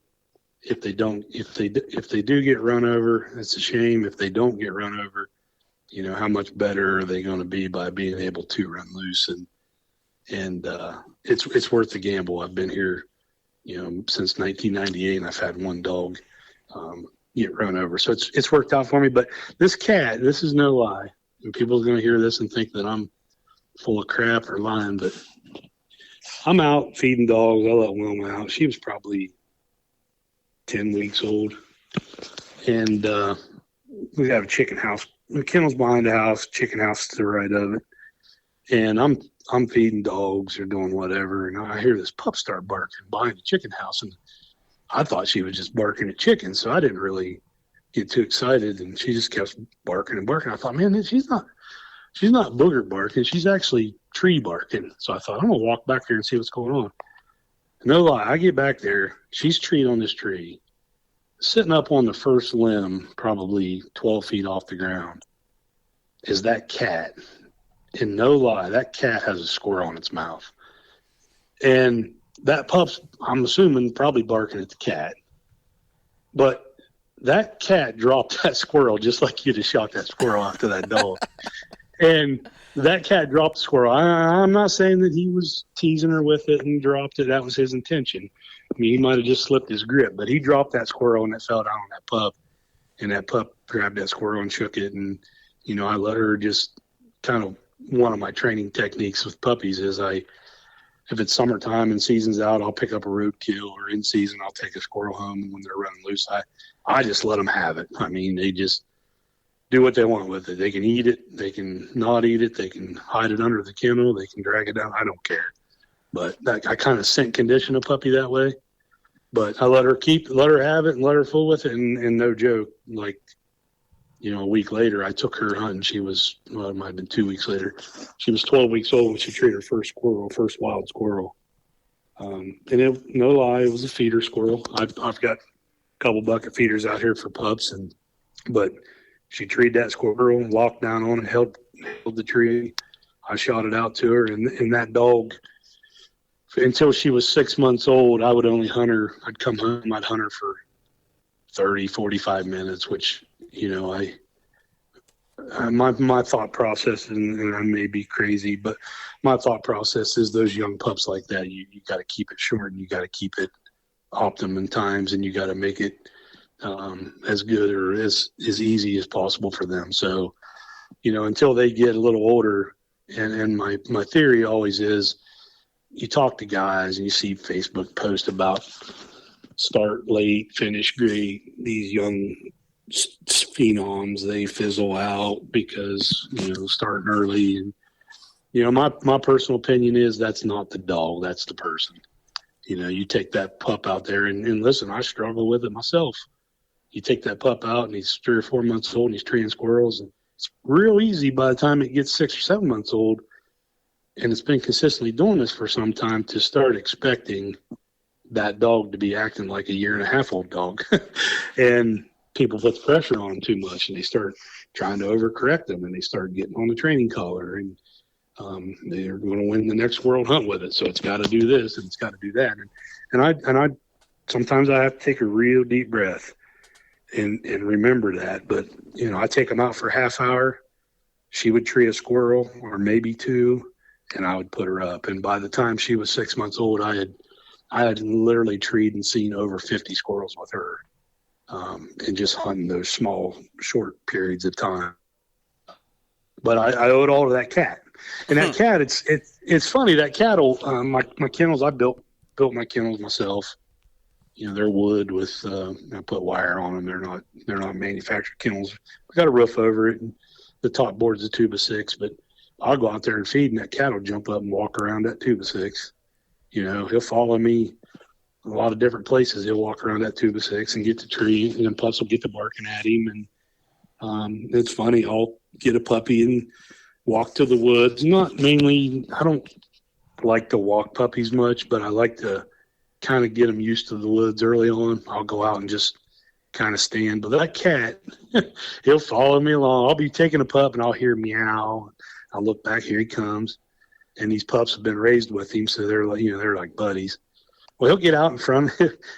if they do get run over, it's a shame. If they don't get run over, how much better are they going to be by being able to run loose? And it's worth the gamble. I've been here, since 1998, and I've had one dog get run over. So it's worked out for me. But this cat, this is no lie. And people are going to hear this and think that I'm full of crap or lying, but I'm out feeding dogs. I let Wilma out. She was probably 10 weeks old. And we have a chicken house. The kennel's behind the house, chicken house to the right of it. And I'm feeding dogs or doing whatever, and I hear this pup start barking behind the chicken house, and I thought she was just barking at chickens, so I didn't really get too excited, and she just kept barking and barking. I thought, man, she's not booger barking, she's actually tree barking. So I thought, I'm gonna walk back there and see what's going on. No lie, I get back there, she's treed on this tree, sitting up on the first limb, probably 12 feet off the ground, is that cat. And no lie, that cat has a squirrel in its mouth. And that pup's, I'm assuming, probably barking at the cat. But that cat dropped that squirrel just like you'd have shot that squirrel after that dog. And that cat dropped the squirrel. I'm not saying that he was teasing her with it and dropped it. That was his intention. I mean, he might have just slipped his grip. But he dropped that squirrel and it fell down on that pup. And that pup grabbed that squirrel and shook it. And, I let her just kind of, one of my training techniques with puppies is if it's summertime and season's out, I'll pick up a roadkill, or in season, I'll take a squirrel home. And when they're running loose, I just let them have it. I mean, they just do what they want with it. They can eat it. They can not eat it. They can hide it under the kennel. They can drag it down. I don't care. But I kind of scent condition a puppy that way. But I let her have it and let her fool with it. And no joke, like, a week later, I took her hunting. She was, it might have been 2 weeks later. She was 12 weeks old when she treated her first wild squirrel. No lie, it was a feeder squirrel. I've got a couple bucket feeders out here for pups, but she treated that squirrel, locked down on it, held the tree. I shot it out to her, and that dog, until she was 6 months old, I would only hunt her. I'd come home, I'd hunt her for 30, 45 minutes, which, my thought process, and I may be crazy, but my thought process is those young pups like that, you got to keep it short, and you got to keep it optimum times, and you got to make it as good or as easy as possible for them. So, until they get a little older, and my theory always is, you talk to guys and you see Facebook posts about start late, finish great. These young phenoms, they fizzle out because, starting early. And, my personal opinion is that's not the dog, that's the person. You take that pup out there and listen, I struggle with it myself. You take that pup out and he's 3 or 4 months old and he's treeing squirrels, and it's real easy by the time it gets 6 or 7 months old, and it's been consistently doing this for some time, to start expecting that dog to be acting like a 1.5-year-old dog. And people put the pressure on them too much, and they start trying to overcorrect them, and they start getting on the training collar, and they're going to win the next world hunt with it. So it's got to do this and it's got to do that. And I sometimes I have to take a real deep breath and remember that. But, I take them out for a half hour. She would tree a squirrel or maybe 2, and I would put her up. And by the time she was 6 months old, I had literally treed and seen over 50 squirrels with her, and just hunting those small, short periods of time. But I owe it all to that cat. And that cat, it's funny. That cat'll, my kennels, I built my kennels myself. They're wood with, I put wire on them. They're not manufactured kennels. We got a roof over it, and the top board's a 2x6. But I'll go out there and feed, and that cat will jump up and walk around that 2x6. He'll follow me a lot of different places. He'll walk around that 2x6 and get the tree, and then pups will get to barking at him. And it's funny. I'll get a puppy and walk to the woods. Not mainly, I don't like to walk puppies much, but I like to kind of get them used to the woods early on. I'll go out and just kind of stand. But that cat, he'll follow me along. I'll be taking a pup and I'll hear meow. I'll look back, here he comes. And these pups have been raised with him, so they're like, they're like buddies. Well, he'll get out in front.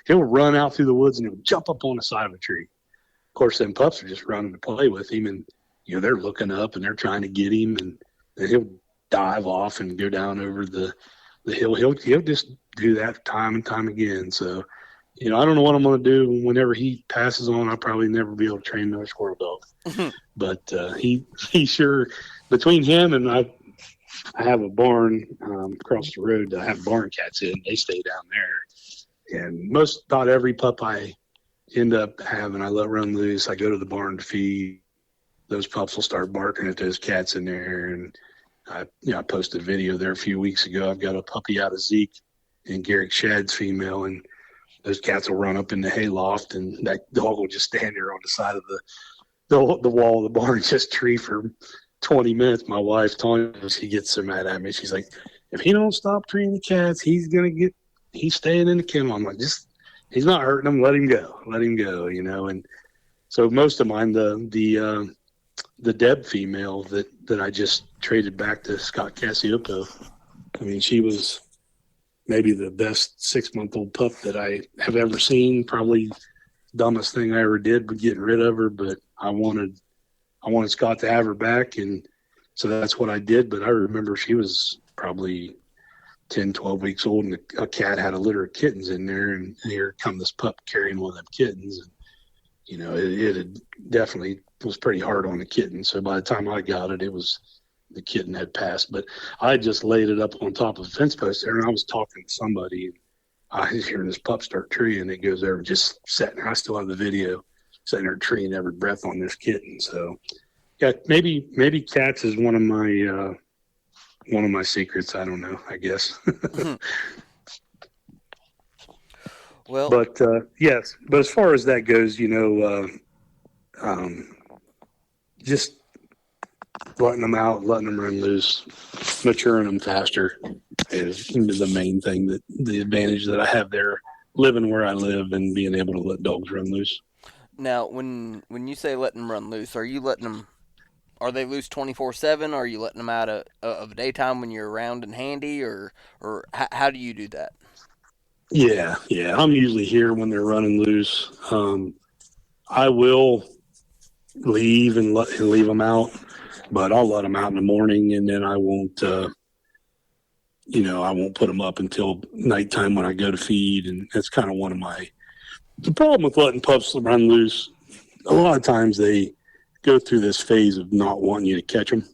He'll run out through the woods and he'll jump up on the side of a tree. Of course, then pups are just running to play with him, and they're looking up and they're trying to get him, and he'll dive off and go down over the hill. He'll just do that time and time again. So, I don't know what I'm going to do whenever he passes on. I'll probably never be able to train another squirrel dog. But he sure, between him and I have a barn across the road that I have barn cats in. They stay down there. And about every pup I end up having, I let run loose. I go to the barn to feed. Those pups will start barking at those cats in there. And I posted a video there a few weeks ago. I've got a puppy out of Zeke and Garrick Shad's female, and those cats will run up in the hayloft, and that dog will just stand there on the side of the wall of the barn, just tree for 20 minutes. My wife, Tanya, she gets so mad at me. She's like, if he don't stop treating the cats, he's staying in the kennel. I'm like, he's not hurting them. Let him go. And so most of mine, the Deb female that I just traded back to Scott Cassioppo, I mean, she was maybe the best 6-month-old pup that I have ever seen. Probably dumbest thing I ever did was getting rid of her, but I wanted Scott to have her back, and so that's what I did. But I remember she was probably 10, 12 weeks old, and a cat had a litter of kittens in there, and here come this pup carrying one of them kittens. And, it had definitely was pretty hard on the kitten. So by the time I got it, the kitten had passed. But I just laid it up on top of a fence post there, and I was talking to somebody, and I was hearing this pup start treeing, and it goes over and just sat there. I still have the video, sitting there treeing every breath on this kitten. So, yeah, maybe cats is one of my secrets. I don't know, I guess. Well, but yes, but as far as that goes, just letting them out, letting them run loose, maturing them faster is the main thing, the advantage that I have there, living where I live and being able to let dogs run loose. now when you say letting them run loose, are you letting them? Are they loose 24/7? Are you letting them out of daytime when you're around and handy, or how do you do that? Yeah. I'm usually here when they're running loose. I will leave and leave them out, but I'll let them out in the morning, and then I won't. I won't put them up until nighttime when I go to feed, and that's kind of the problem with letting pups run loose. A lot of times they go through this phase of not wanting you to catch them.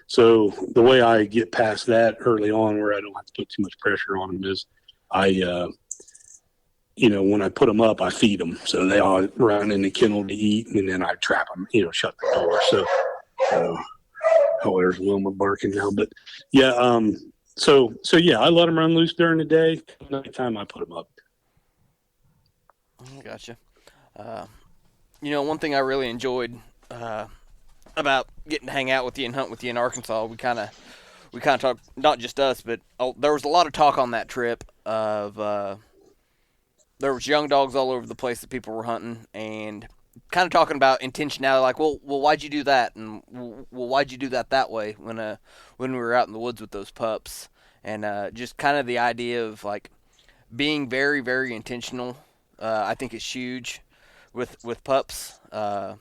So the way I get past that early on, where I don't have to put too much pressure on them, is when I put them up, I feed them. So they all run in the kennel to eat, and then I trap them, shut the door. So, there's Wilma barking now. But yeah, so yeah, I let them run loose during the day. Nighttime, I put them up. Gotcha. One thing I really enjoyed about getting to hang out with you and hunt with you in Arkansas, we kind of talked, not just us, but there was a lot of talk on that trip of there was young dogs all over the place that people were hunting, and kind of talking about intentionality, like, well, why'd you do that, and why'd you do that way when we were out in the woods with those pups, and just kind of the idea of like being very, very intentional. I think is huge with pups. And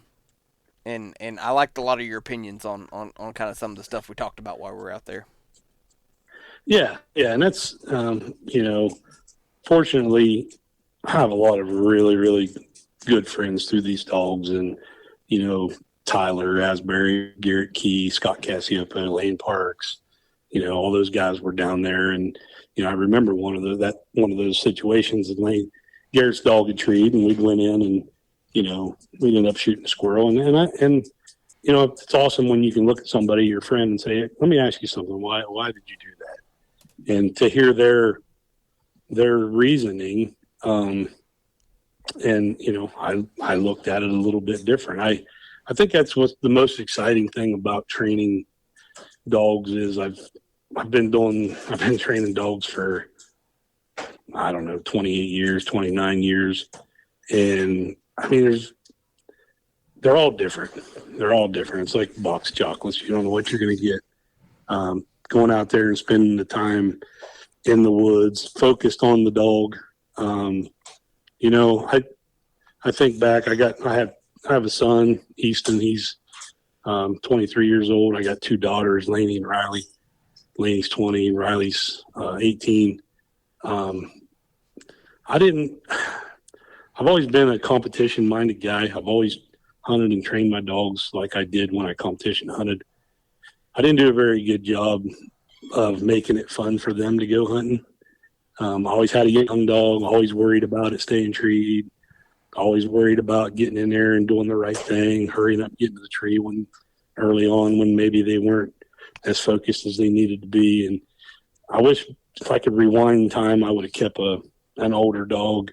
I liked a lot of your opinions on kind of some of the stuff we talked about while we were out there. Yeah, and that's fortunately, I have a lot of really, really good friends through these dogs, and Tyler Asbury, Garrett Key, Scott Cassioppo, Lane Parks, all those guys were down there, and I remember one of those situations, and Garrett's dog had treed, and we went in, and we ended up shooting a squirrel, and it's awesome when you can look at somebody, your friend, and say, let me ask you something. Why did you do that? And to hear their reasoning, and I looked at it a little bit different. I think that's what's the most exciting thing about training dogs is I've been training dogs for, I don't know, 28 years, 29 years. And I mean, they're all different. They're all different. It's like box chocolates. You don't know what you're going to get. Going out there and spending the time in the woods, focused on the dog. I think back, I have a son, Easton. He's 23 years old. I got two daughters, Lainey and Riley. Lainey's 20 and Riley's 18. I've always been a competition-minded guy. I've always hunted and trained my dogs like I did when I competition hunted. I didn't do a very good job of making it fun for them to go hunting. I always had a young dog, always worried about it staying treed, always worried about getting in there and doing the right thing, hurrying up, getting to the tree early on when maybe they weren't as focused as they needed to be. And I wish if I could rewind time, I would have kept an older dog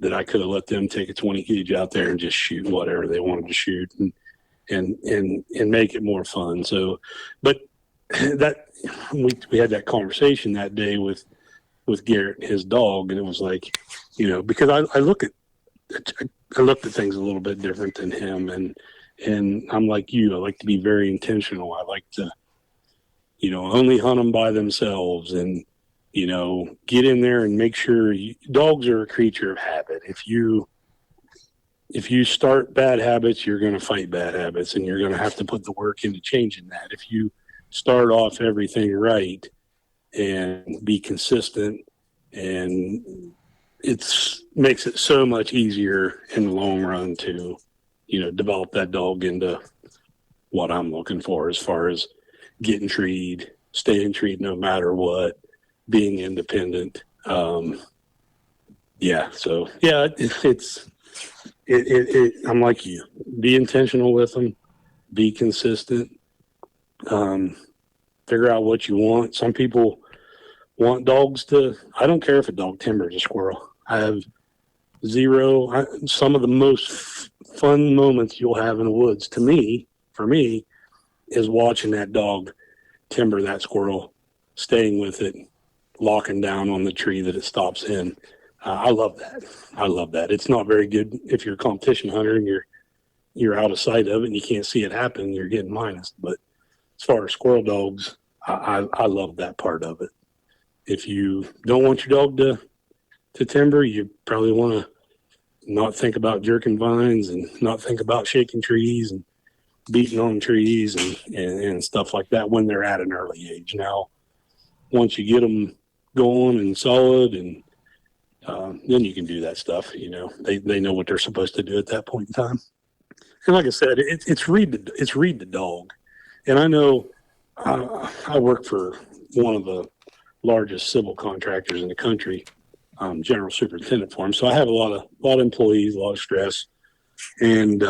that I could have let them take a 20 gauge out there and just shoot whatever they wanted to shoot and make it more fun. So, but that we had that conversation that day with Garrett and his dog, and it was like, because I looked at things a little bit different than him, and I'm like you. I like to be very intentional. I like to, only hunt them by themselves, and get in there and make sure dogs are a creature of habit. If you start bad habits, you're going to fight bad habits, and you're going to have to put the work into changing that. If you start off everything right and be consistent, and makes it so much easier in the long run to, develop that dog into what I'm looking for as far as getting treed, staying treed no matter what, being independent. I'm like you. Be intentional with them. Be consistent. Figure out what you want. Some people want dogs I don't care if a dog timbers a squirrel. I have some of the most fun moments you'll have in the woods for me, is watching that dog timber that squirrel, staying with it, locking down on the tree that it stops in. I love that. It's not very good if you're a competition hunter and you're out of sight of it and you can't see it happen, you're getting minus. But as far as squirrel dogs, I love that part of it. If you don't want your dog to timber, you probably want to not think about jerking vines and not think about shaking trees and beating on trees and stuff like that when they're at an early age. Now, once you get them going and solid, and then you can do that stuff. They know what they're supposed to do at that point in time. And like I said, it's read the dog. And I know I work for one of the largest civil contractors in the country, general superintendent for them. So I have a lot of employees, a lot of stress, and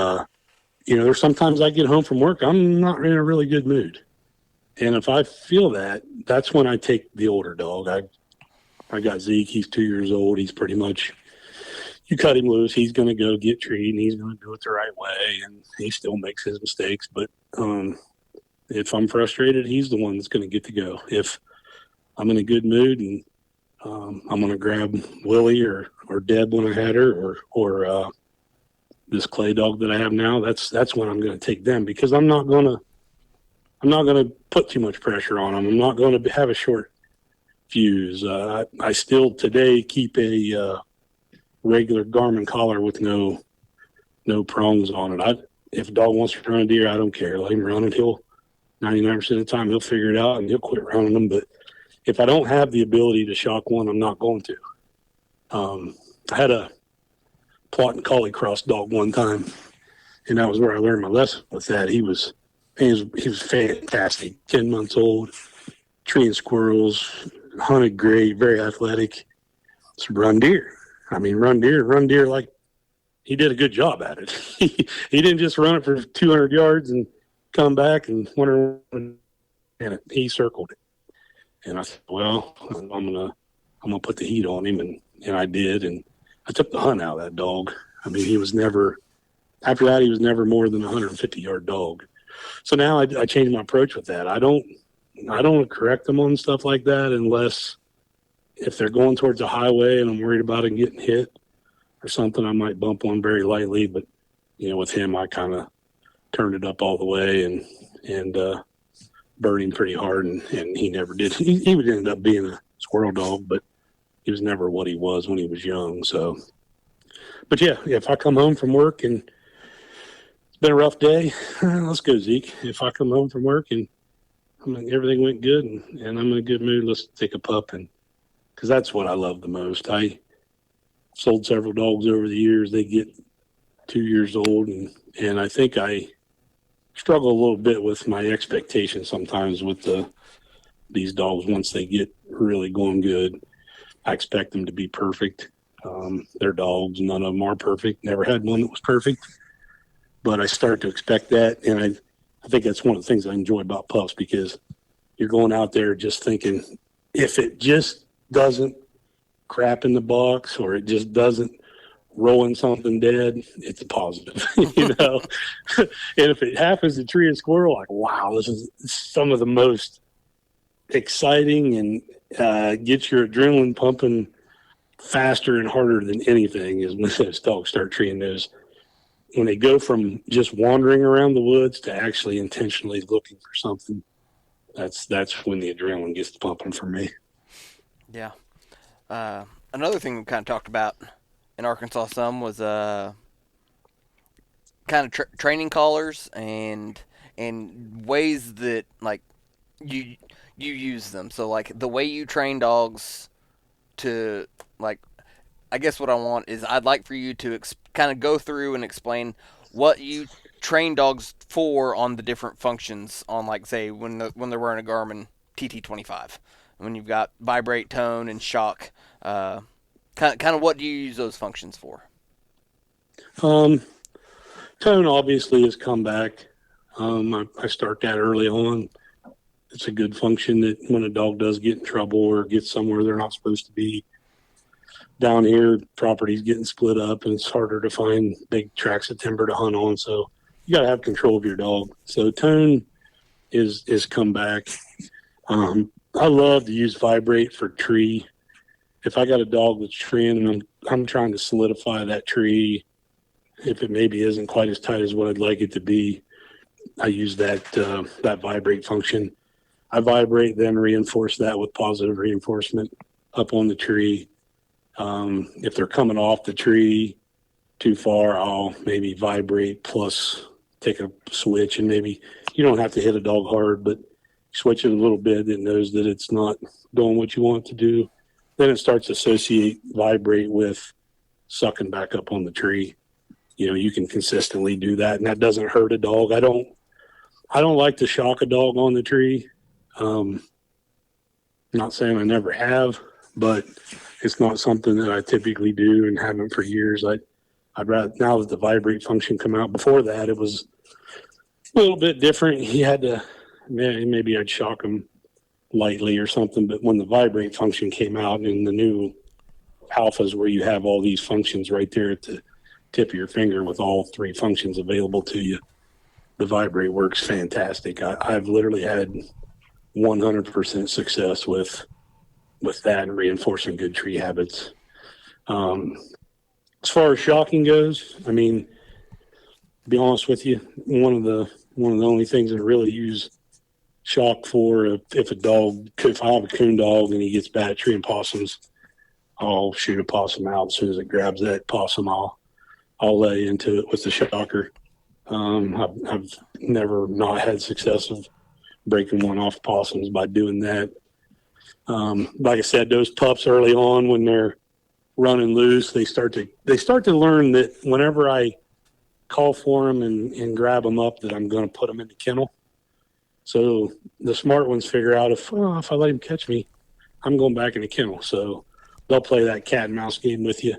there's sometimes I get home from work, I'm not in a really good mood, and if I feel that's when I take the older dog. I got Zeke. He's 2 years old. He's pretty much, you cut him loose, he's going to go get treed, and he's going to do it the right way, and he still makes his mistakes. But if I'm frustrated, he's the one that's going to get to go. If I'm in a good mood and I'm going to grab Willie or Deb when I had her, or this Clay dog that I have now, that's when I'm going to take them, because I'm not going to put too much pressure on them. I'm not going to have a short fuse. I still today keep a regular Garmin collar with no prongs on it. If a dog wants to run a deer, I don't care. Let him run it. 99% of the time he'll figure it out and he'll quit running them. But if I don't have the ability to shock one, I'm not going to. I had a plot and collie cross dog one time, and that was where I learned my lesson with that. He was fantastic. 10 months old, treeing squirrels, hunted great, very athletic. It's run deer. Run deer like he did a good job at it. He didn't just run it for 200 yards and come back and wonder, and he circled it. And I said, well, I'm gonna put the heat on him, and I did, and I took the hunt out of that dog. I mean, he was never, after that, he was never more than a 150-yard dog. So now I changed my approach with that. I don't correct them on stuff like that unless if they're going towards a highway and I'm worried about him getting hit or something, I might bump one very lightly. But, with him, I kind of turned it up all the way and burned him pretty hard, and he never did. He would end up being a squirrel dog, but he was never what he was when he was young. So, but yeah, if I come home from work and it's been a rough day, let's go, Zeke. If I come home from work and everything went good and I'm in a good mood, let's take a pup. And because that's what I love the most. I sold several dogs over the years. They get 2 years old, and I think I struggle a little bit with my expectations sometimes with these dogs. Once they get really going good, I expect them to be perfect. They're dogs. None of them are perfect. Never had one that was perfect. But I start to expect that, and I think that's one of the things I enjoy about pups, because you're going out there just thinking, if it just doesn't crap in the box or it just doesn't roll in something dead, it's a positive, And if it happens to tree a squirrel, like, wow, this is some of the most exciting and gets your adrenaline pumping faster and harder than anything is when those dogs start treeing those. When they go from just wandering around the woods to actually intentionally looking for something, that's when the adrenaline gets pumping for me. Yeah. Another thing we kind of talked about in Arkansas some was kind of training collars and ways that like you use them. So like the way you train dogs to like, I guess what I want is I'd like for you to kind of go through and explain what you train dogs for on the different functions on, like, say when they're wearing a Garmin TT25, when you've got vibrate, tone, and shock. Kind of what do you use those functions for? Tone obviously has come back. I start that early on. It's a good function that when a dog does get in trouble or gets somewhere they're not supposed to be. Down here, property's getting split up, and it's harder to find big tracts of timber to hunt on. So you got to have control of your dog. So tone is come back. I love to use vibrate for tree. If I got a dog that's treeing and I'm trying to solidify that tree, if it maybe isn't quite as tight as what I'd like it to be, I use that vibrate function. I vibrate, then reinforce that with positive reinforcement up on the tree. If they're coming off the tree too far, I'll maybe vibrate plus take a switch, and maybe you don't have to hit a dog hard, but switch it a little bit. It knows that it's not doing what you want it to do. Then it starts to associate vibrate with sucking back up on the tree. You can consistently do that, and that doesn't hurt a dog. I don't like to shock a dog on the tree. Not saying I never have, but it's not something that I typically do and haven't for years. I'd rather, now that the vibrate function come out. Before that, it was a little bit different. He had to, maybe I'd shock him lightly or something, but when the vibrate function came out in the new alphas where you have all these functions right there at the tip of your finger with all three functions available to you, the vibrate works fantastic. I've literally had 100% success with that and reinforcing good tree habits. As far as shocking goes, to be honest with you, one of the only things that I really use shock for, if I have a coon dog and he gets bad at treeing possums, I'll shoot a possum out. As soon as it grabs that possum, I'll lay into it with the shocker. I've never not had success of breaking one off possums by doing that. Like I said, those pups early on, when they're running loose, they start to learn that whenever I call for them and grab them up, that I'm going to put them in the kennel. So the smart ones figure out if I let him catch me, I'm going back in the kennel. So they'll play that cat and mouse game with you.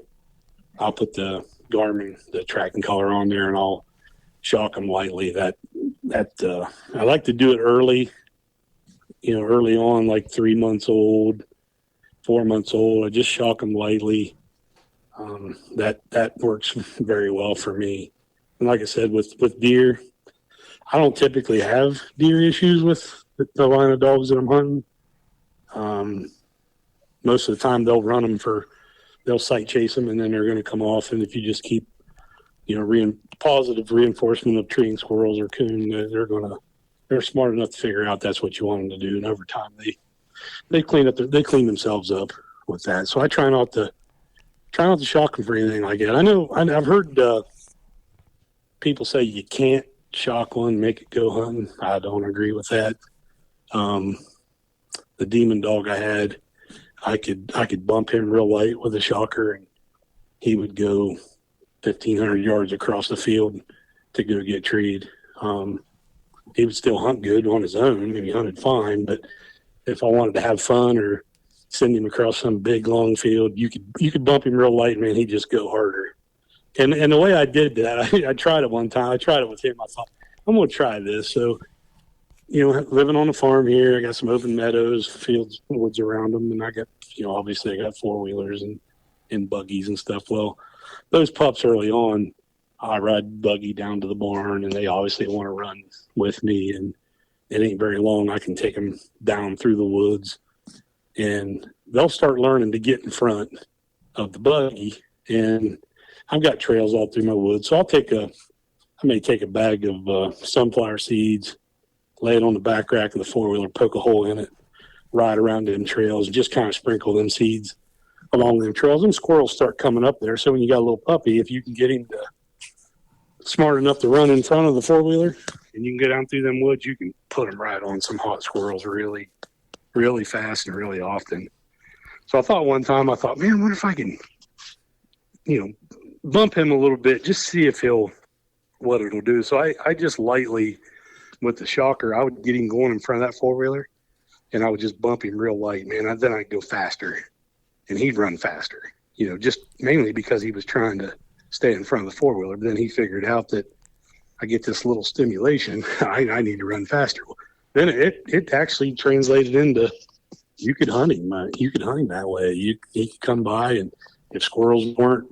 I'll put the Garmin, the tracking collar on there, and I'll shock them lightly. That that I like to do it early, early on, like 3 months old, 4 months old. I just shock them lightly. That works very well for me. And like I said, with deer, I don't typically have deer issues with the line of dogs that I'm hunting. Um, Most of the time, they'll sight chase them, and then they're going to come off. And if you just keep, positive reinforcement of treeing squirrels or coon, they're smart enough to figure out that's what you want them to do. And over time, they clean themselves up with that. So I try not to shock them for anything like that. I've heard people say you can't shock one, make it go hunting. I don't agree with that. Um, the demon dog I had, I could bump him real light with a shocker, and he would go 1,500 yards across the field to go get treed. He would still hunt good on his own, and he hunted fine. But if I wanted to have fun or send him across some big long field, you could bump him real light, man. He'd just go harder. And the way I did that, I tried it one time. I tried it with him. I thought, I'm going to try this. So, living on a farm here, I got some open meadows, fields, woods around them, and I got, obviously I got four-wheelers and buggies and stuff. Well, those pups early on, I ride buggy down to the barn, and they obviously want to run with me, and it ain't very long. I can take them down through the woods, and they'll start learning to get in front of the buggy, and I've got trails all through my woods. So I may take a bag of sunflower seeds, lay it on the back rack of the four-wheeler, poke a hole in it, ride around them trails, and just kind of sprinkle them seeds along them trails. And squirrels start coming up there. So when you got a little puppy, if you can get him smart enough to run in front of the four-wheeler and you can go down through them woods, you can put them right on some hot squirrels really, really fast and really often. So one time, man, what if I can, bump him a little bit, just see if what it'll do. So I just lightly, with the shocker, I would get him going in front of that four-wheeler, and I would just bump him real light, man. Then I'd go faster, and he'd run faster, just mainly because he was trying to stay in front of the four-wheeler. But then he figured out that I get this little stimulation. I need to run faster. Then it actually translated into you could hunt him. You could hunt him that way. He could come by, and if squirrels weren't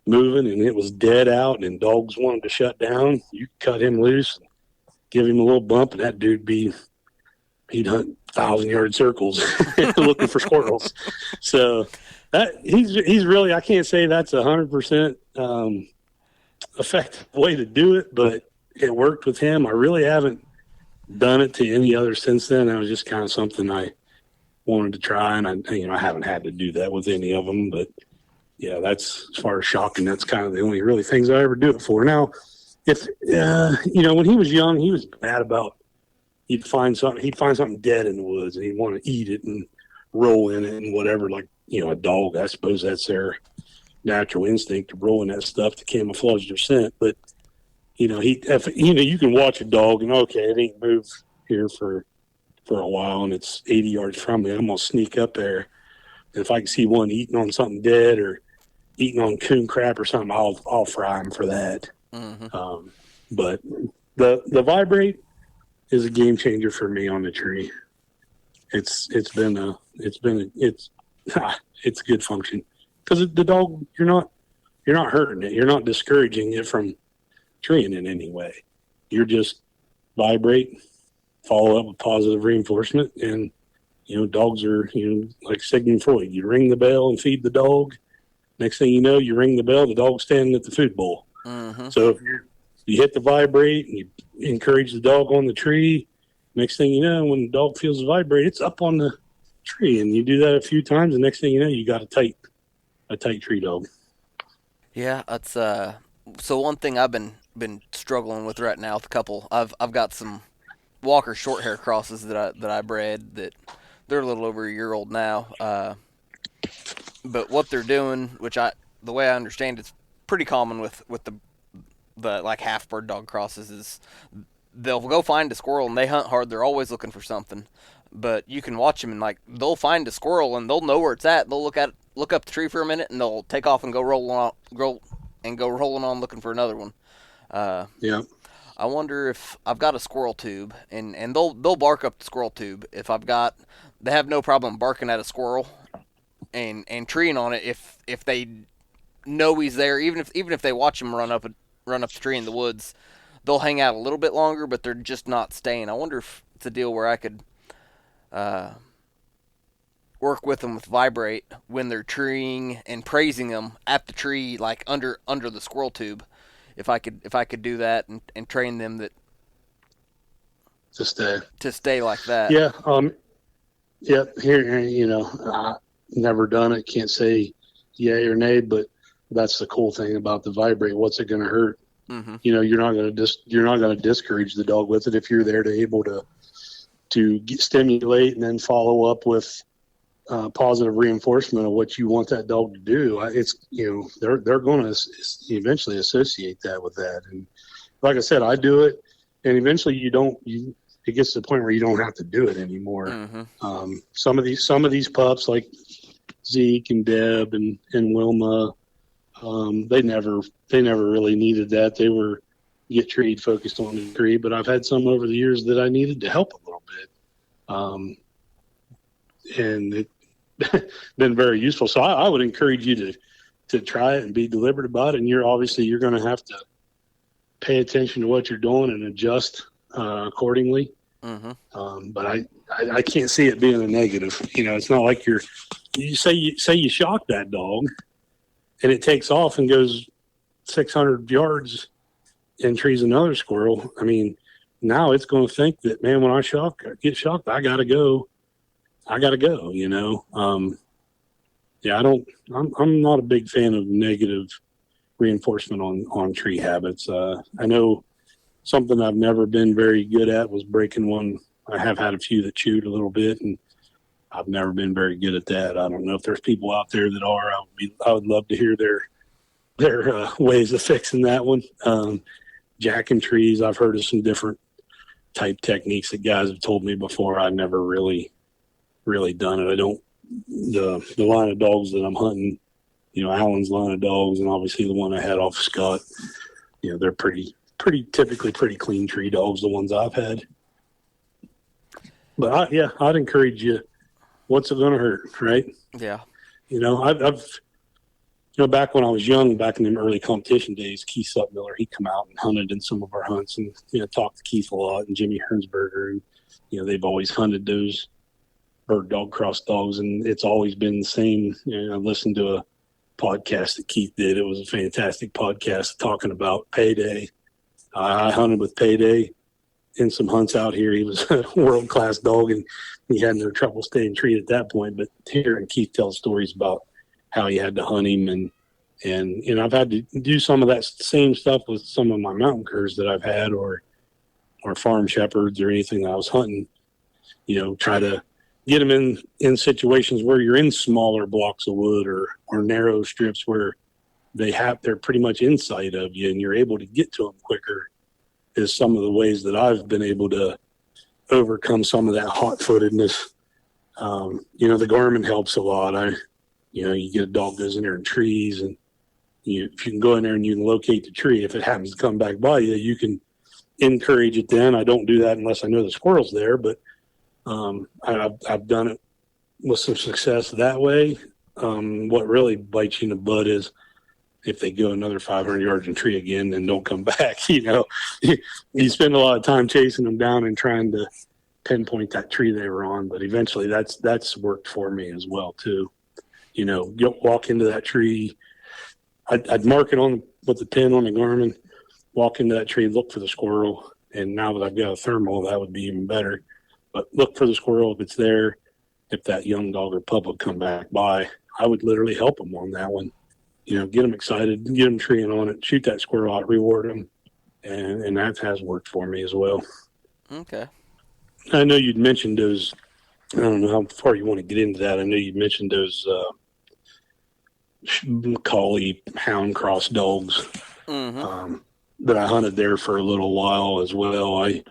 moving and it was dead out and dogs wanted to shut down, you could cut him loose, give him a little bump, and that dude he'd hunt 1,000-yard circles looking for squirrels. So that he's really, I can't say that's 100% effective way to do it, but it worked with him. I really haven't done it to any other since then. That was just kind of something I wanted to try, and I haven't had to do that with any of them. But yeah, that's, as far as shocking, that's kind of the only really things I ever do it for. Now, if when he was young, he was bad about he'd find something dead in the woods, and he'd want to eat it and roll in it and whatever. Like a dog, I suppose that's their natural instinct to roll in that stuff to camouflage their scent. But you can watch a dog and okay, it ain't moved here for a while, and it's 80 yards from me. I'm gonna sneak up there, and if I can see one eating on something dead or eating on coon crap or something, I'll fry him for that. Mm-hmm. But the vibrate is a game changer for me on the tree. It's a good function because the dog, you're not hurting it, you're not discouraging it from treeing in any way. You're just vibrate, follow up with positive reinforcement, and dogs are like Sigmund Freud. You ring the bell and feed the dog. Next thing you know, you ring the bell, the dog's standing at the food bowl. Mm-hmm. So if you hit the vibrate and you encourage the dog on the tree, next thing you know, when the dog feels the vibrate, it's up on the tree, and you do that a few times, and next thing you know, you got a tight tree dog. Yeah, that's so one thing I've been struggling with right now with a couple. I've got some Walker short hair crosses that I bred that they're a little over a year old now. But what they're doing, the way I understand it's pretty common with the like half bird dog crosses, is they'll go find a squirrel and they hunt hard. They're always looking for something. But you can watch them and like they'll find a squirrel and they'll know where it's at. They'll look up the tree for a minute and they'll take off and go rolling on looking for another one. Yeah. I wonder if I've got a squirrel tube, and they'll bark up the squirrel tube if they have no problem barking at a squirrel and treeing on it if they know he's there, even if they watch him run up the tree in the woods, they'll hang out a little bit longer, but they're just not staying. I wonder if it's a deal where I could uh, work with them with vibrate when they're treeing and praising them at the tree, like under the squirrel tube. If I could do that and train them that to stay. to stay like that. Yeah. Yeah. Here, I never done it. Can't say yay or nay, but that's the cool thing about the vibrate. What's it going to hurt? Mm-hmm. You're not going to discourage the dog with it if you're there to able to stimulate and then follow up with positive reinforcement of what you want that dog to do. They're going to eventually associate that with that. And like I said, I do it, and eventually it gets to the point where you don't have to do it anymore. Mm-hmm. Some of these pups like Zeke and Deb and Wilma, they never really needed that. They were get treed focused on the tree, but I've had some over the years that I needed to help a little bit. And it been very useful. So I would encourage you to try it and be deliberate about it. And you're going to have to pay attention to what you're doing and adjust accordingly. Mm-hmm. But I can't see it being a negative. It's not like you say you shock that dog and it takes off and goes 600 yards and trees another squirrel. I mean, now it's going to think that, man, when I get shocked, I got to go. Yeah, I'm not a big fan of negative reinforcement on tree habits. I know something I've never been very good at was breaking one. I have had a few that chewed a little bit, and I've never been very good at that. I don't know if there's people out there that are. I would love to hear their ways of fixing that one. Jacking trees, I've heard of some different type techniques that guys have told me before. I've never really done it. I don't. The line of dogs that I'm hunting, Alan's line of dogs, and obviously the one I had off of Scott, they're typically pretty clean tree dogs, the ones I've had. But I'd encourage you. What's it going to hurt, right? Yeah. I've back when I was young, back in the early competition days, Keith Sutmiller, he'd come out and hunted in some of our hunts, and talked to Keith a lot, and Jimmy Hernsberger, and they've always hunted those bird dog cross dogs, and it's always been the same. I listened to a podcast that Keith did. It was a fantastic podcast talking about Payday. I hunted with Payday in some hunts out here. He was a world-class dog, and he had no trouble staying treed at that point. But hearing Keith tell stories about how he had to hunt him, and I've had to do some of that same stuff with some of my mountain curs that I've had, or farm shepherds or anything that I was hunting. Try to get them in situations where you're in smaller blocks of wood or narrow strips where they're pretty much in sight of you and you're able to get to them quicker, is some of the ways that I've been able to overcome some of that hot-footedness. The Garmin helps a lot. You get a dog goes in there in trees, and if you can go in there and you can locate the tree, if it happens to come back by you, you can encourage it then. I don't do that unless I know the squirrel's there, but I've done it with some success that way. What really bites you in the butt is if they go another 500 yards in tree again and don't come back. You spend a lot of time chasing them down and trying to pinpoint that tree they were on, but eventually that's worked for me as well too. Walk into that tree. I'd mark it on with the pin on the Garmin, walk into that tree, look for the squirrel, and now that I've got a thermal, that would be even better. But look for the squirrel if it's there. If that young dog or pup would come back by, I would literally help them on that one. Get them excited, get them treeing on it, shoot that squirrel out, reward them, and that has worked for me as well. Okay. I know you'd mentioned those. I don't know how far you want to get into that. I know you mentioned those collie hound cross dogs that I hunted there for a little while as well. I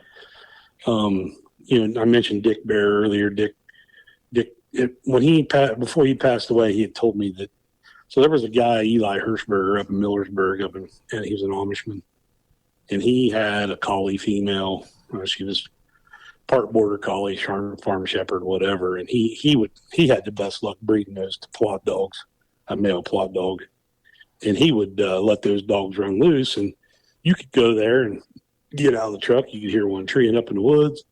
mentioned Dick Bear earlier. Dick, before he passed away, he had told me that. So there was a guy, Eli Hirschberger, up in Millersburg, and he was an Amishman, and he had a collie female. She was part border collie, farm shepherd, whatever. And he had the best luck breeding those to Plott dogs, a male Plott dog, and he would let those dogs run loose, and you could go there and get out of the truck. You could hear one treeing up in the woods.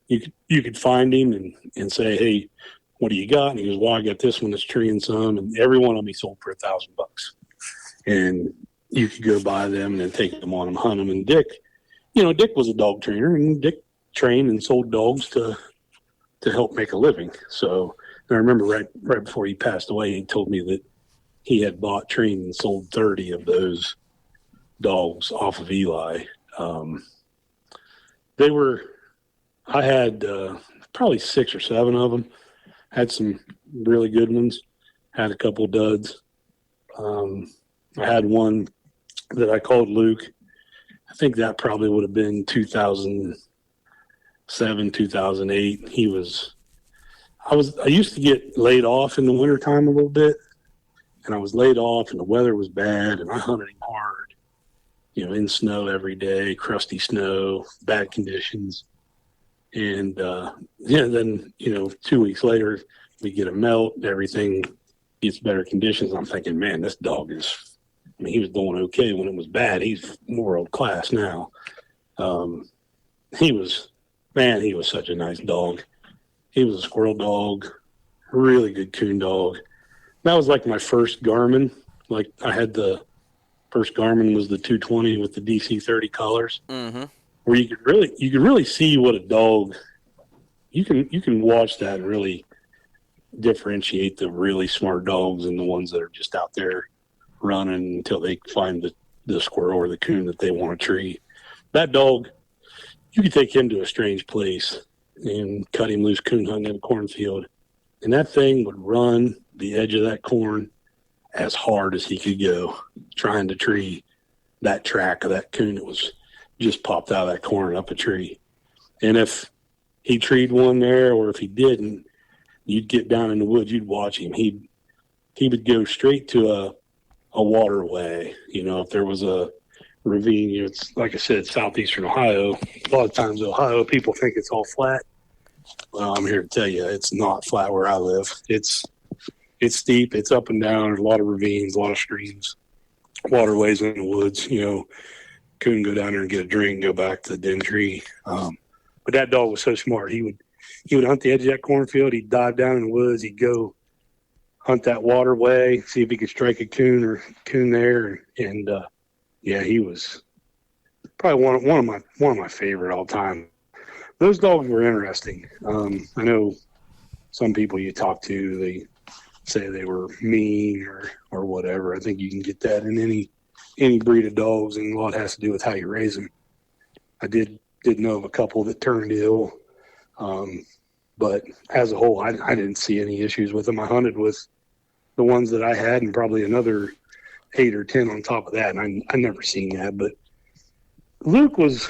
You could find him and say, hey, what do you got? And he goes, well, I got this one that's treeing some, and every one of them he sold for $1,000. And you could go buy them and then take them on them, hunt them. And Dick was a dog trainer, and Dick trained and sold dogs to help make a living. So I remember right before he passed away, he told me that he had bought, trained, and sold 30 of those dogs off of Eli. I had probably 6 or 7 of them. Had some really good ones. Had a couple duds. I had one that I called Luke. I think that probably would have been 2007, 2008. I used to get laid off in the wintertime a little bit, and I was laid off and the weather was bad, and I hunted him hard, in snow every day, crusty snow, bad conditions. And, then, 2 weeks later, we get a melt, everything gets better conditions. I'm thinking, man, this dog he was doing okay when it was bad. He's world class now. He was such a nice dog. He was a squirrel dog, really good coon dog. That was like my first Garmin. Like I had the first Garmin was the 220 with the DC-30 collars, where you could really see what a dog. You can watch that and really differentiate the really smart dogs and the ones that are just out there running until they find the squirrel or the coon that they want to tree. That dog, you could take him to a strange place and cut him loose coon hunting in a cornfield, and that thing would run the edge of that corn as hard as he could go, trying to tree that track of that coon that was just popped out of that corn up a tree. And if he treed one there, or if he didn't, you'd get down in the woods, you'd watch him. He would go straight to a waterway. If there was a ravine, it's like I said, southeastern Ohio. A lot of times Ohio people think it's all flat. Well, I'm here to tell you, it's not flat where I live. It's steep. It's up and down. There's a lot of ravines, a lot of streams, waterways in the woods. Couldn't go down there and get a drink and go back to the den tree. But that dog was so smart. He would hunt the edge of that cornfield. He'd dive down in the woods. He'd go hunt that waterway, see if he could strike a coon there. And he was probably one of my favorite all time. Those dogs were interesting. I know some people you talk to, they say they were mean or whatever. I think you can get that in any breed of dogs, and a lot has to do with how you raise them. I did know of a couple that turned ill, but as a whole, I didn't see any issues with them. I hunted with the ones that I had, and probably another 8 or 10 on top of that, and I never seen that. But Luke was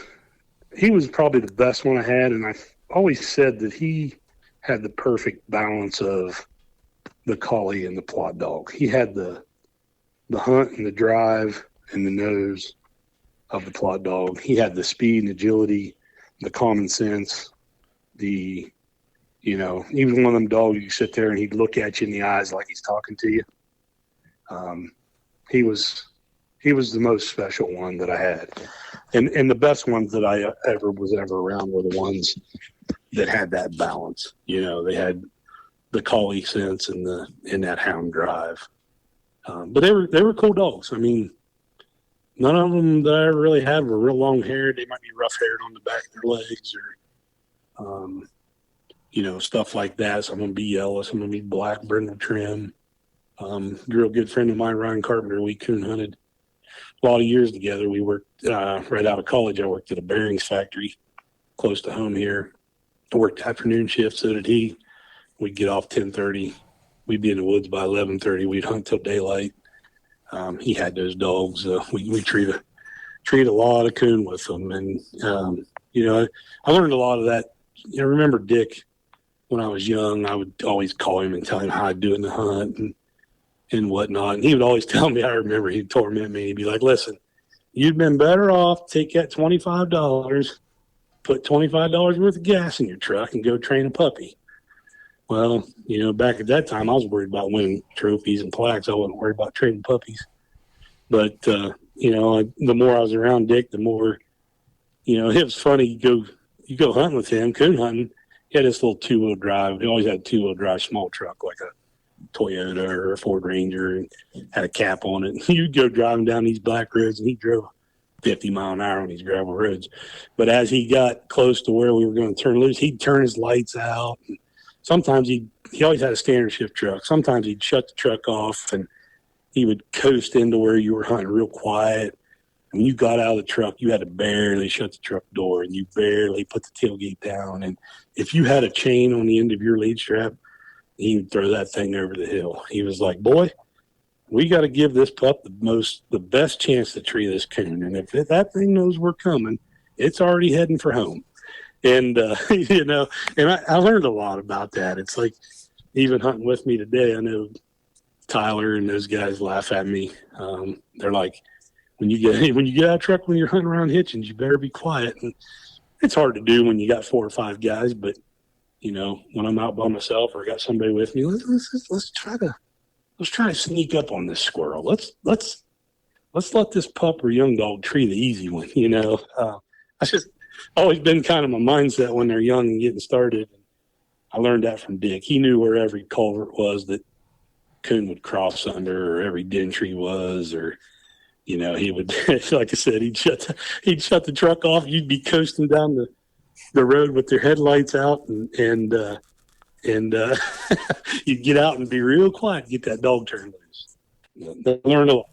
probably the best one I had, and I always said that he had the perfect balance of the collie and the Plott dog. He had the hunt and the drive and the nose of the Plott dog. He had the speed and agility, the common sense, he was one of them dogs you sit there and he'd look at you in the eyes like he's talking to you. He was the most special one that I had. And the best ones that I was ever around were the ones that had that balance. They had the collie sense and that hound drive. But they were cool dogs. I mean, none of them that I ever really had were real long haired. They might be rough haired on the back of their legs or, stuff like that. Some of them be yellow, some of them be black, brindle trim. A real good friend of mine, Ryan Carpenter, we coon hunted a lot of years together. We worked right out of college. I worked at a bearings factory close to home here. I worked afternoon shift, so did he. We'd get off 10:30. We'd be in the woods by 11:30. We'd hunt till daylight. He had those dogs. We treat a lot of coon with them, and I learned a lot of that. I remember Dick when I was young. I would always call him and tell him how I'd do in the hunt and whatnot. And he would always tell me. I remember he'd torment me. He'd be like, "Listen, You'd been better off take that $25, put $25 worth of gas in your truck, and go train a puppy. Well, back at that time, I was worried about winning trophies and plaques. I wasn't worried about training puppies. But the more I was around Dick, the more, it was funny. You go hunting with him, coon hunting. He had this little 2-wheel drive. He always had a 2-wheel drive small truck, like a Toyota or a Ford Ranger, and had a cap on it. You'd go driving down these black roads, and he drove 50 mile an hour on these gravel roads. But as he got close to where we were going to turn loose, he'd turn his lights out. And sometimes he always had a standard shift truck. Sometimes he'd shut the truck off, and he would coast into where you were hunting real quiet. When you got out of the truck, you had to barely shut the truck door, and you barely put the tailgate down. And if you had a chain on the end of your lead strap, he would throw that thing over the hill. He was like, boy, we got to give this pup the best chance to tree this coon. And if that thing knows we're coming, it's already heading for home. And, and I learned a lot about that. It's like, even hunting with me today, I know Tyler and those guys laugh at me. They're like, when you get out of the truck, when you're hunting around Hitchens, you better be quiet. And it's hard to do when you got 4 or 5 guys, but when I'm out by myself or got somebody with me, let's try to sneak up on this squirrel. Let's let this pup or young dog tree the easy one. That's just always been kind of my mindset when they're young and getting started. I learned that from Dick. He knew where every culvert was that coon would cross under, or every den tree was, or he would, like I said, he'd shut the truck off. You'd be coasting down the road with their headlights out, and you'd get out and be real quiet, get that dog turned loose. Learned a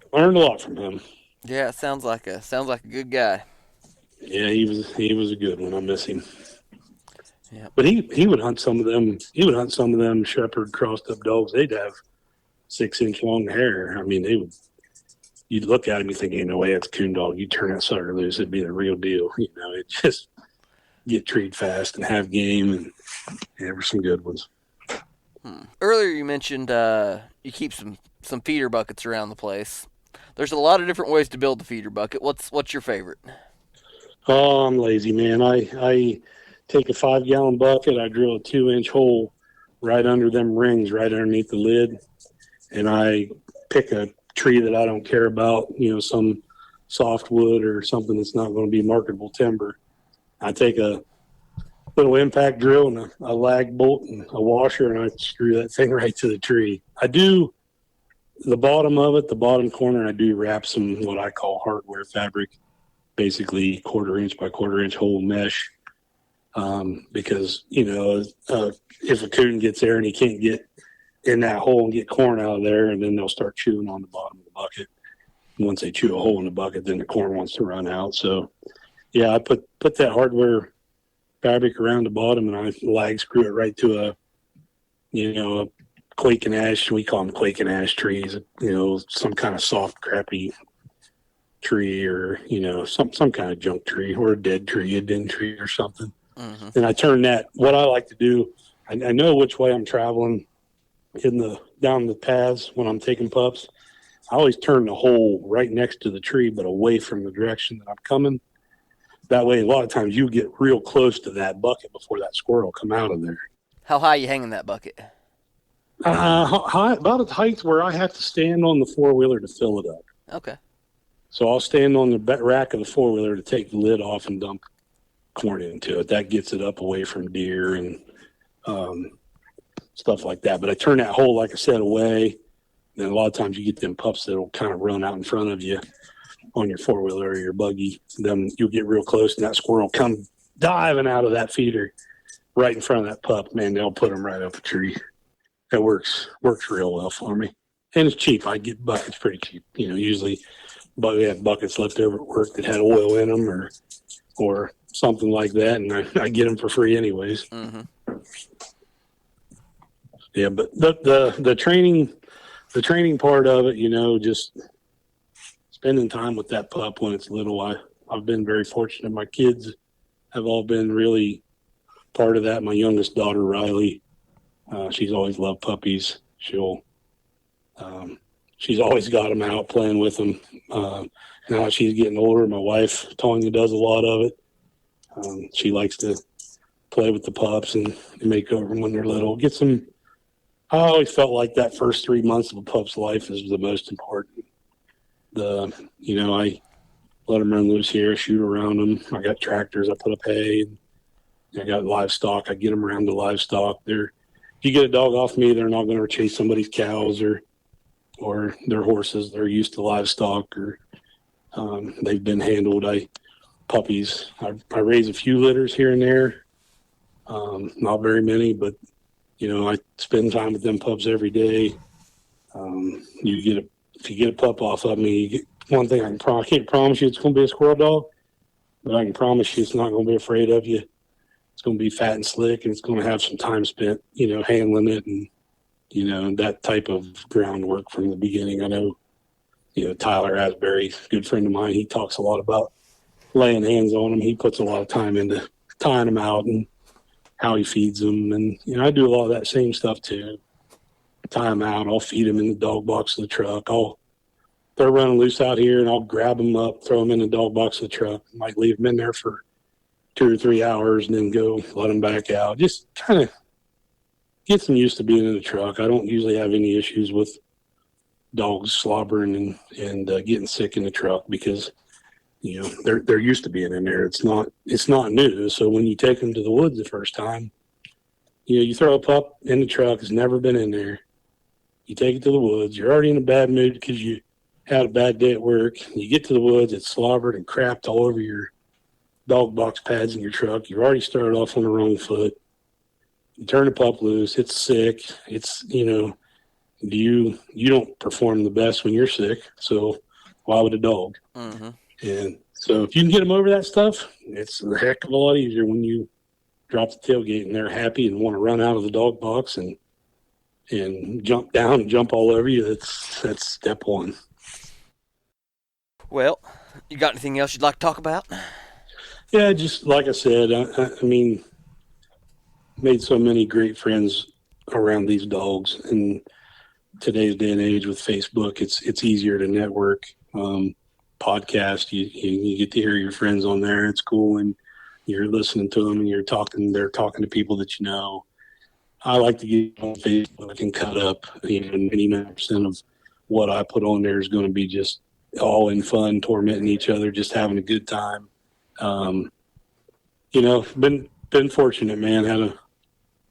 lot from him. Yeah, sounds like a good guy. Yeah, he was a good one. I miss him. Yeah, but he would hunt some of them. He would hunt some of them shepherd crossed up dogs. They'd have 6-inch long hair. I mean, you'd look at him, you think, ain't no way it's a coon dog. You turn that sucker loose, it'd be the real deal. It just get treed fast and have game, and there were some good ones. Earlier you mentioned you keep some feeder buckets around the place. There's a lot of different ways to build the feeder bucket. What's your favorite? Oh, I'm lazy, man. I take a 5-gallon bucket. I drill a 2-inch hole right under them rings, right underneath the lid, and I pick a tree that I don't care about, some softwood or something that's not going to be marketable timber. I take a little impact drill and a lag bolt and a washer, and I screw that thing right to the tree. I do the bottom of it, the bottom corner, I do wrap some what I call hardware fabric, basically 1/4 inch by 1/4 inch hole mesh. Because, if a coon gets there and he can't get in that hole and get corn out of there, and then they'll start chewing on the bottom of the bucket. And once they chew a hole in the bucket, then the corn wants to run out. So, yeah, I put that hardware fabric around the bottom, and I lag screw it right to a quake and ash. We call them quake and ash trees. Some kind of soft, crappy tree, or some kind of junk tree, or a dead tree, a den tree, or something. Mm-hmm. And I turn that. What I like to do, I know which way I'm traveling down the paths when I'm taking pups. I always turn the hole right next to the tree, but away from the direction that I'm coming. That way, a lot of times you get real close to that bucket before that squirrel come out of there. How high are you hanging that bucket? High, about at height where I have to stand on the 4-wheeler to fill it up. Okay. So I'll stand on the rack of the 4-wheeler to take the lid off and dump corn into it. That gets it up away from deer and stuff like that. But I turn that hole, like I said, away. Then a lot of times you get them pups that'll kind of run out in front of you on your 4-wheeler or your buggy. Then you'll get real close, and that squirrel will come diving out of that feeder right in front of that pup. Man, they'll put them right up a tree. That works real well for me. And it's cheap. I get buckets pretty cheap. Usually we had buckets left over at work that had oil in them or something like that, and I get them for free anyways. Mm-hmm. Yeah, but the training part of it, just spending time with that pup when it's little. I've been very fortunate. My kids have all been really part of that. My youngest daughter, Riley, she's always loved puppies. She's always got them out playing with them. Now she's getting older. My wife, Tanya, does a lot of it. She likes to play with the pups and make over them when they're little. I always felt like that first 3 months of a pup's life is the most important. I let them run loose here, shoot around them. I got tractors. I put up hay. I got livestock. I get them around the livestock. If you get a dog off me, they're not going to chase somebody's cows or their horses. They're used to livestock or they've been handled. Puppies. I raise a few litters here and there. Not very many, but I spend time with them pups every day. If you get a pup off of me, one thing I can't promise you it's going to be a squirrel dog, but I can promise you it's not going to be afraid of you. It's going to be fat and slick, and it's going to have some time spent, handling it and that type of groundwork from the beginning. I know, Tyler Asbury, a good friend of mine, he talks a lot about laying hands on them. He puts a lot of time into tying them out and how he feeds them. And, I do a lot of that same stuff too. Tie them out. I'll feed them in the dog box of the truck. They're running loose out here and I'll grab them up, throw them in the dog box of the truck. I might leave them in there for 2 or 3 hours and then go let them back out. Just kind of get them used to being in the truck. I don't usually have any issues with dogs slobbering and getting sick in the truck because they're used to being in there. It's not new. So when you take them to the woods the first time, you throw a pup in the truck, it's never been in there. You take it to the woods. You're already in a bad mood because you had a bad day at work. You get to the woods, it's slobbered and crapped all over your dog box pads in your truck. You've already started off on the wrong foot. You turn the pup loose. It's sick. It's, you don't perform the best when you're sick. So why would a dog? Mm-hmm. And so if you can get them over that stuff, it's a heck of a lot easier when you drop the tailgate and they're happy and want to run out of the dog box and jump down and jump all over you. That's step one. Well, you got anything else you'd like to talk about? Yeah, just like I said, I mean, made so many great friends around these dogs. In today's day and age with Facebook, it's easier to network. Podcast, you get to hear your friends on there. It's cool, and you're listening to them, and they're talking to people that you know. I like to get on Facebook and cut up. 99% of what I put on there is going to be just all in fun, tormenting each other, just having a good time. Been fortunate, man.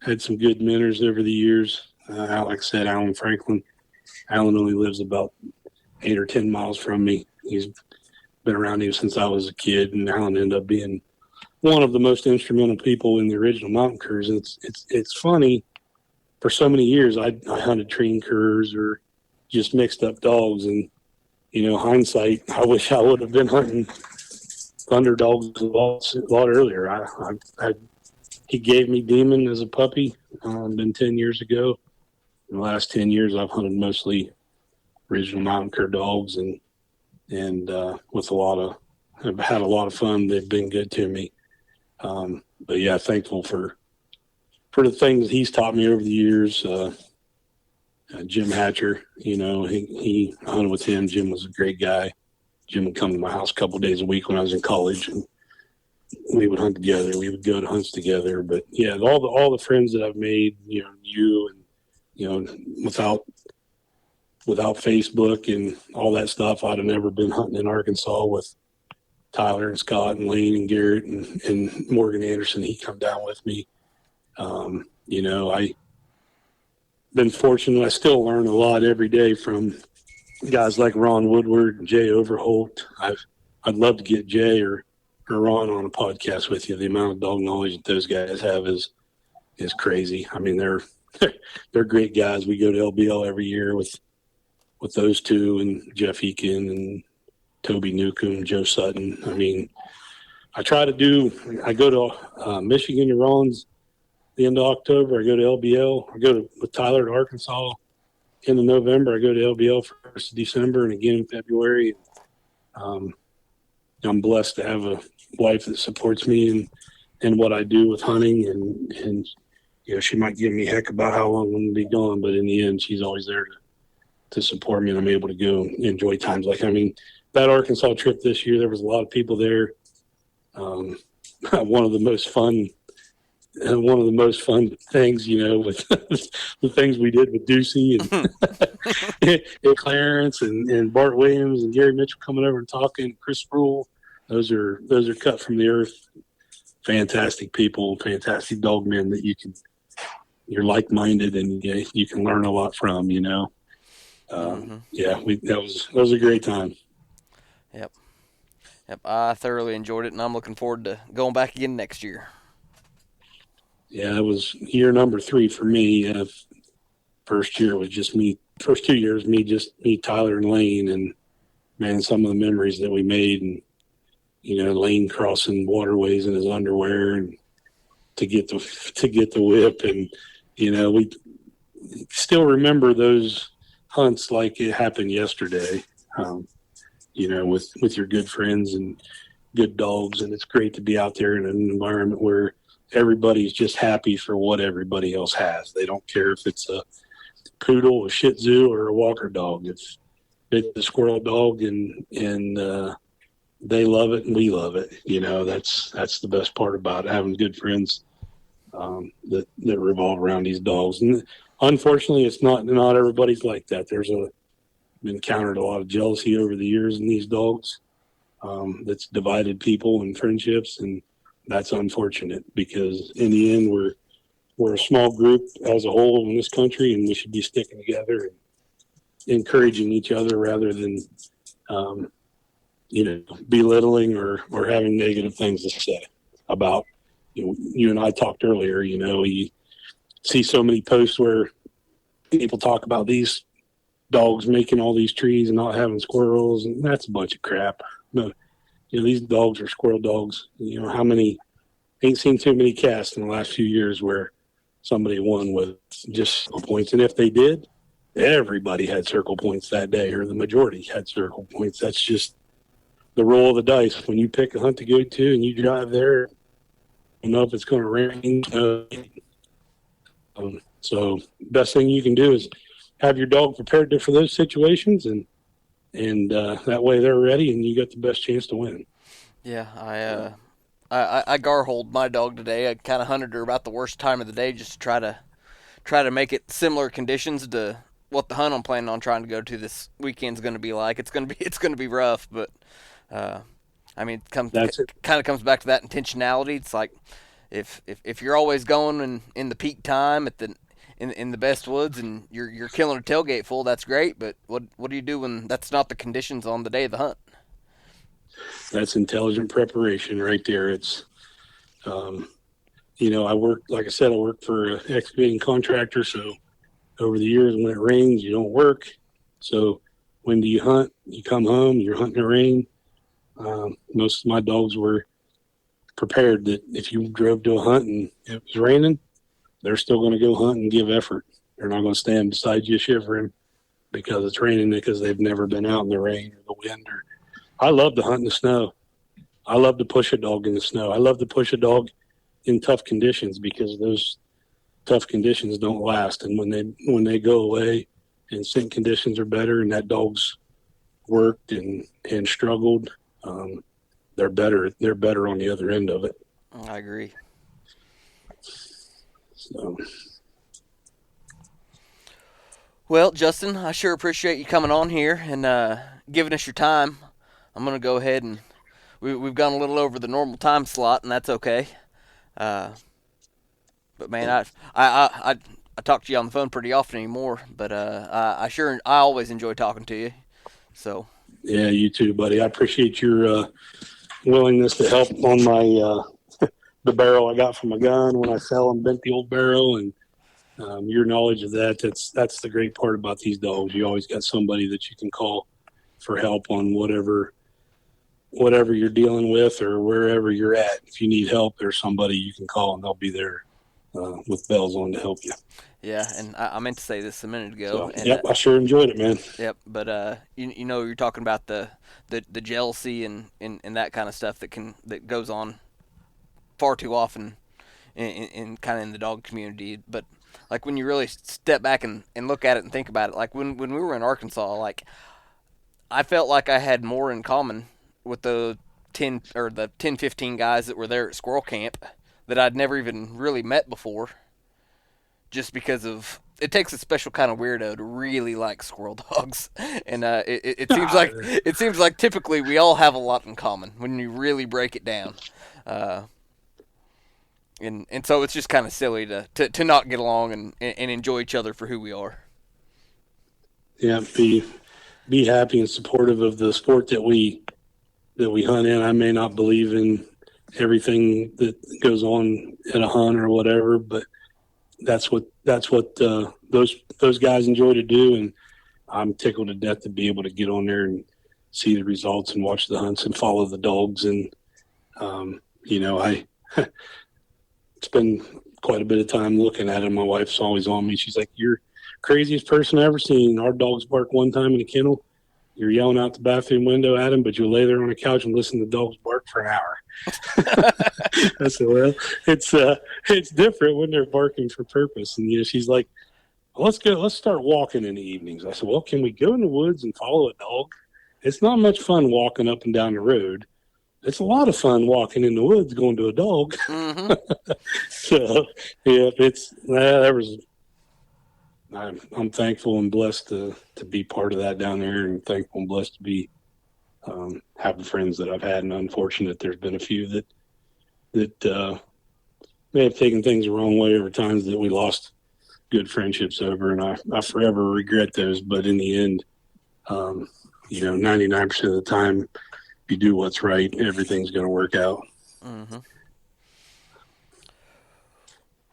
Had some good mentors over the years. Like I said, Alan Franklin. Alan only lives about 8 or 10 miles from me. He's been around him since I was a kid, and Alan ended up being one of the most instrumental people in the original mountain curs. And it's funny, for so many years I hunted trained curs or just mixed up dogs, and hindsight, I wish I would have been hunting thunder dogs a lot earlier. He gave me Demon as a puppy, been 10 years ago. In the last 10 years, I've hunted mostly original mountain cur dogs, and I've had a lot of fun. They've been good to me. But yeah, thankful for the things he's taught me over the years. Jim Hatcher, he hunted with him. Jim was a great guy. Jim would come to my house a couple of days a week when I was in college, and we would hunt together. We would go to hunts together. But yeah, all the friends that I've made, you and without Facebook and all that stuff, I'd have never been hunting in Arkansas with Tyler and Scott and Lane and Garrett and Morgan Anderson. He come down with me. I been fortunate. I still learn a lot every day from guys like Ron Woodward and Jay Overholt. I'd love to get Jay or Ron on a podcast with you. The amount of dog knowledge that those guys have is crazy. I mean, they're great guys. We go to LBL every year with those two and Jeff Eakin and Toby Newcomb, Joe Sutton. I mean, I go to Michigan to Ron's the end of October. I go to LBL. I go with Tyler to Arkansas end of November. I go to LBL for 1st of December and again in February. I'm blessed to have a wife that supports me in what I do with hunting, and she might give me heck about how long I'm going to be gone, but in the end, she's always there to support me, and I'm able to go enjoy times. Like, I mean, that Arkansas trip this year, there was a lot of people there. Um, one of the most fun one of the most fun things, with the things we did with Ducey and Clarence and Bart Williams and Gary Mitchell coming over and talking, Chris Sproul. Those are cut from the earth. Fantastic people, fantastic dog men that you're like minded and you can learn a lot from. Mm-hmm. Yeah, that was a great time. Yep. Yep. I thoroughly enjoyed it, and I'm looking forward to going back again next year. Yeah, it was year number 3 for me. First year was just me. First 2 years, me, Tyler, and Lane, and man, some of the memories that we made, and Lane crossing waterways in his underwear, and to get the whip, and we still remember those hunts like it happened yesterday. With your good friends and good dogs, and it's great to be out there in an environment where everybody's just happy for what everybody else has. They don't care if it's a poodle, a Shih Tzu, or a Walker dog. If it's a squirrel dog, and they love it and we love it. That's the best part about it, having good friends that revolve around these dogs. And unfortunately, it's not everybody's like that. Encountered a lot of jealousy over the years in these dogs. That's divided people and friendships, and that's unfortunate because in the end, we're a small group as a whole in this country, and we should be sticking together and encouraging each other rather than belittling or having negative things to say about. You and I talked earlier. You see so many posts where people talk about these dogs making all these trees and not having squirrels, and that's a bunch of crap. No, these dogs are squirrel dogs. How many? Ain't seen too many casts in the last few years where somebody won with just circle points, and if they did, everybody had circle points that day, or the majority had circle points. That's just the roll of the dice. When you pick a hunt to go to and you drive there, you know if it's going to rain. So best thing you can do is have your dog prepared for those situations, and that way they're ready, and you got the best chance to win. Yeah, I gar-holed my dog today. I kind of hunted her about the worst time of the day just to try to make it similar conditions to what the hunt I'm planning on trying to go to this weekend's going to be like. It's going to be rough, but uh, I mean, That's it. kind of comes back to that intentionality. It's like if you're always going in the peak time at in the best woods and you're killing a tailgate full, that's great. But what do you do when that's not the conditions on the day of the hunt? That's intelligent preparation right there. It's um, like I said, I work for an excavating contractor. So over the years, when it rains, you don't work. So when do you hunt? You come home, you're hunting in the rain. Most of my dogs were prepared that if you drove to a hunt and it was raining, they're still going to go hunt and give effort. They're not going to stand beside you shivering because it's raining, because they've never been out in the rain or the wind. Or I love to hunt in the snow. I love to push a dog in the snow. I love to push a dog in tough conditions because those tough conditions don't last. And when they go away and scent conditions are better and that dog's worked and struggled, they're better. They're better on the other end of it. I agree. So Well, Justin, I sure appreciate you coming on here and giving us your time. I'm gonna go ahead and we've gone a little over the normal time slot, and that's okay. Uh, but man, I talk to you on the phone pretty often anymore. But I always enjoy talking to you. So yeah, you too, buddy. I appreciate your willingness to help on my the barrel I got from my gun when I fell and bent the old barrel, and your knowledge of that. That's the great part about these dogs. You always got somebody that you can call for help on whatever you're dealing with or wherever you're at. If you need help, there's somebody you can call and they'll be there with bells on to help you. yeah, and I meant to say this a minute ago, So, and yep, I sure enjoyed it, man. yep. But you're talking about the jealousy and that kind of stuff that goes on far too often in kind of in the dog community. But like when you really step back and look at it and think about it, like when we were in Arkansas, like I felt like I had more in common with the 10, 15 guys that were there at squirrel camp that I'd never even really met before, just because of it takes a special kind of weirdo to really like squirrel dogs, and it seems Ah, like typically we all have a lot in common when you really break it down, uh, and so it's just kind of silly to not get along and enjoy each other for who we are. yeah, be happy and supportive of the sport that we hunt in. I may not believe in everything that goes on at a hunt or whatever, but that's what those guys enjoy to do, and I'm tickled to death to be able to get on there and see the results and watch the hunts and follow the dogs. And I spend quite a bit of time looking at them. My wife's always on me. She's like, "You're craziest person I ever seen. Our dogs bark one time in the kennel. You're yelling out the bathroom window at them, but you'll lay there on the couch and listen to the dogs bark for an hour." I said, "Well, it's different when they're barking for purpose." And she's like, well, let's start walking in the evenings. I said, "Well, can we go in the woods and follow a dog? It's not much fun walking up and down the road. It's a lot of fun walking in the woods going to a dog." Mm-hmm. So yeah, there was. I'm thankful and blessed to be part of that down there, and thankful and blessed to be having friends that I've had. And unfortunate, there's been a few that may have taken things the wrong way over times that we lost good friendships over, and I forever regret those. But in the end, 99% of the time, if you do what's right, everything's going to work out. Mm-hmm.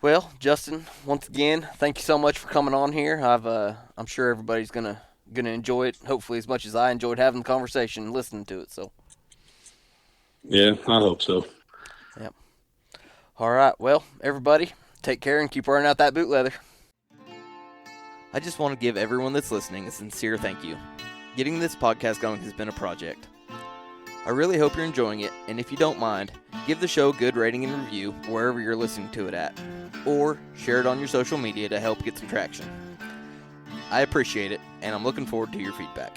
Well, Justin, once again, thank you so much for coming on here. I'm sure everybody's gonna enjoy it. Hopefully, as much as I enjoyed having the conversation and listening to it. So, Yeah, I hope so. yep. All right. Well, everybody, take care and keep wearing out that boot leather. I just want to give everyone that's listening a sincere thank you. Getting this podcast going has been a project. I really hope you're enjoying it, and if you don't mind, give the show a good rating and review wherever you're listening to it at, or share it on your social media to help get some traction. I appreciate it, and I'm looking forward to your feedback.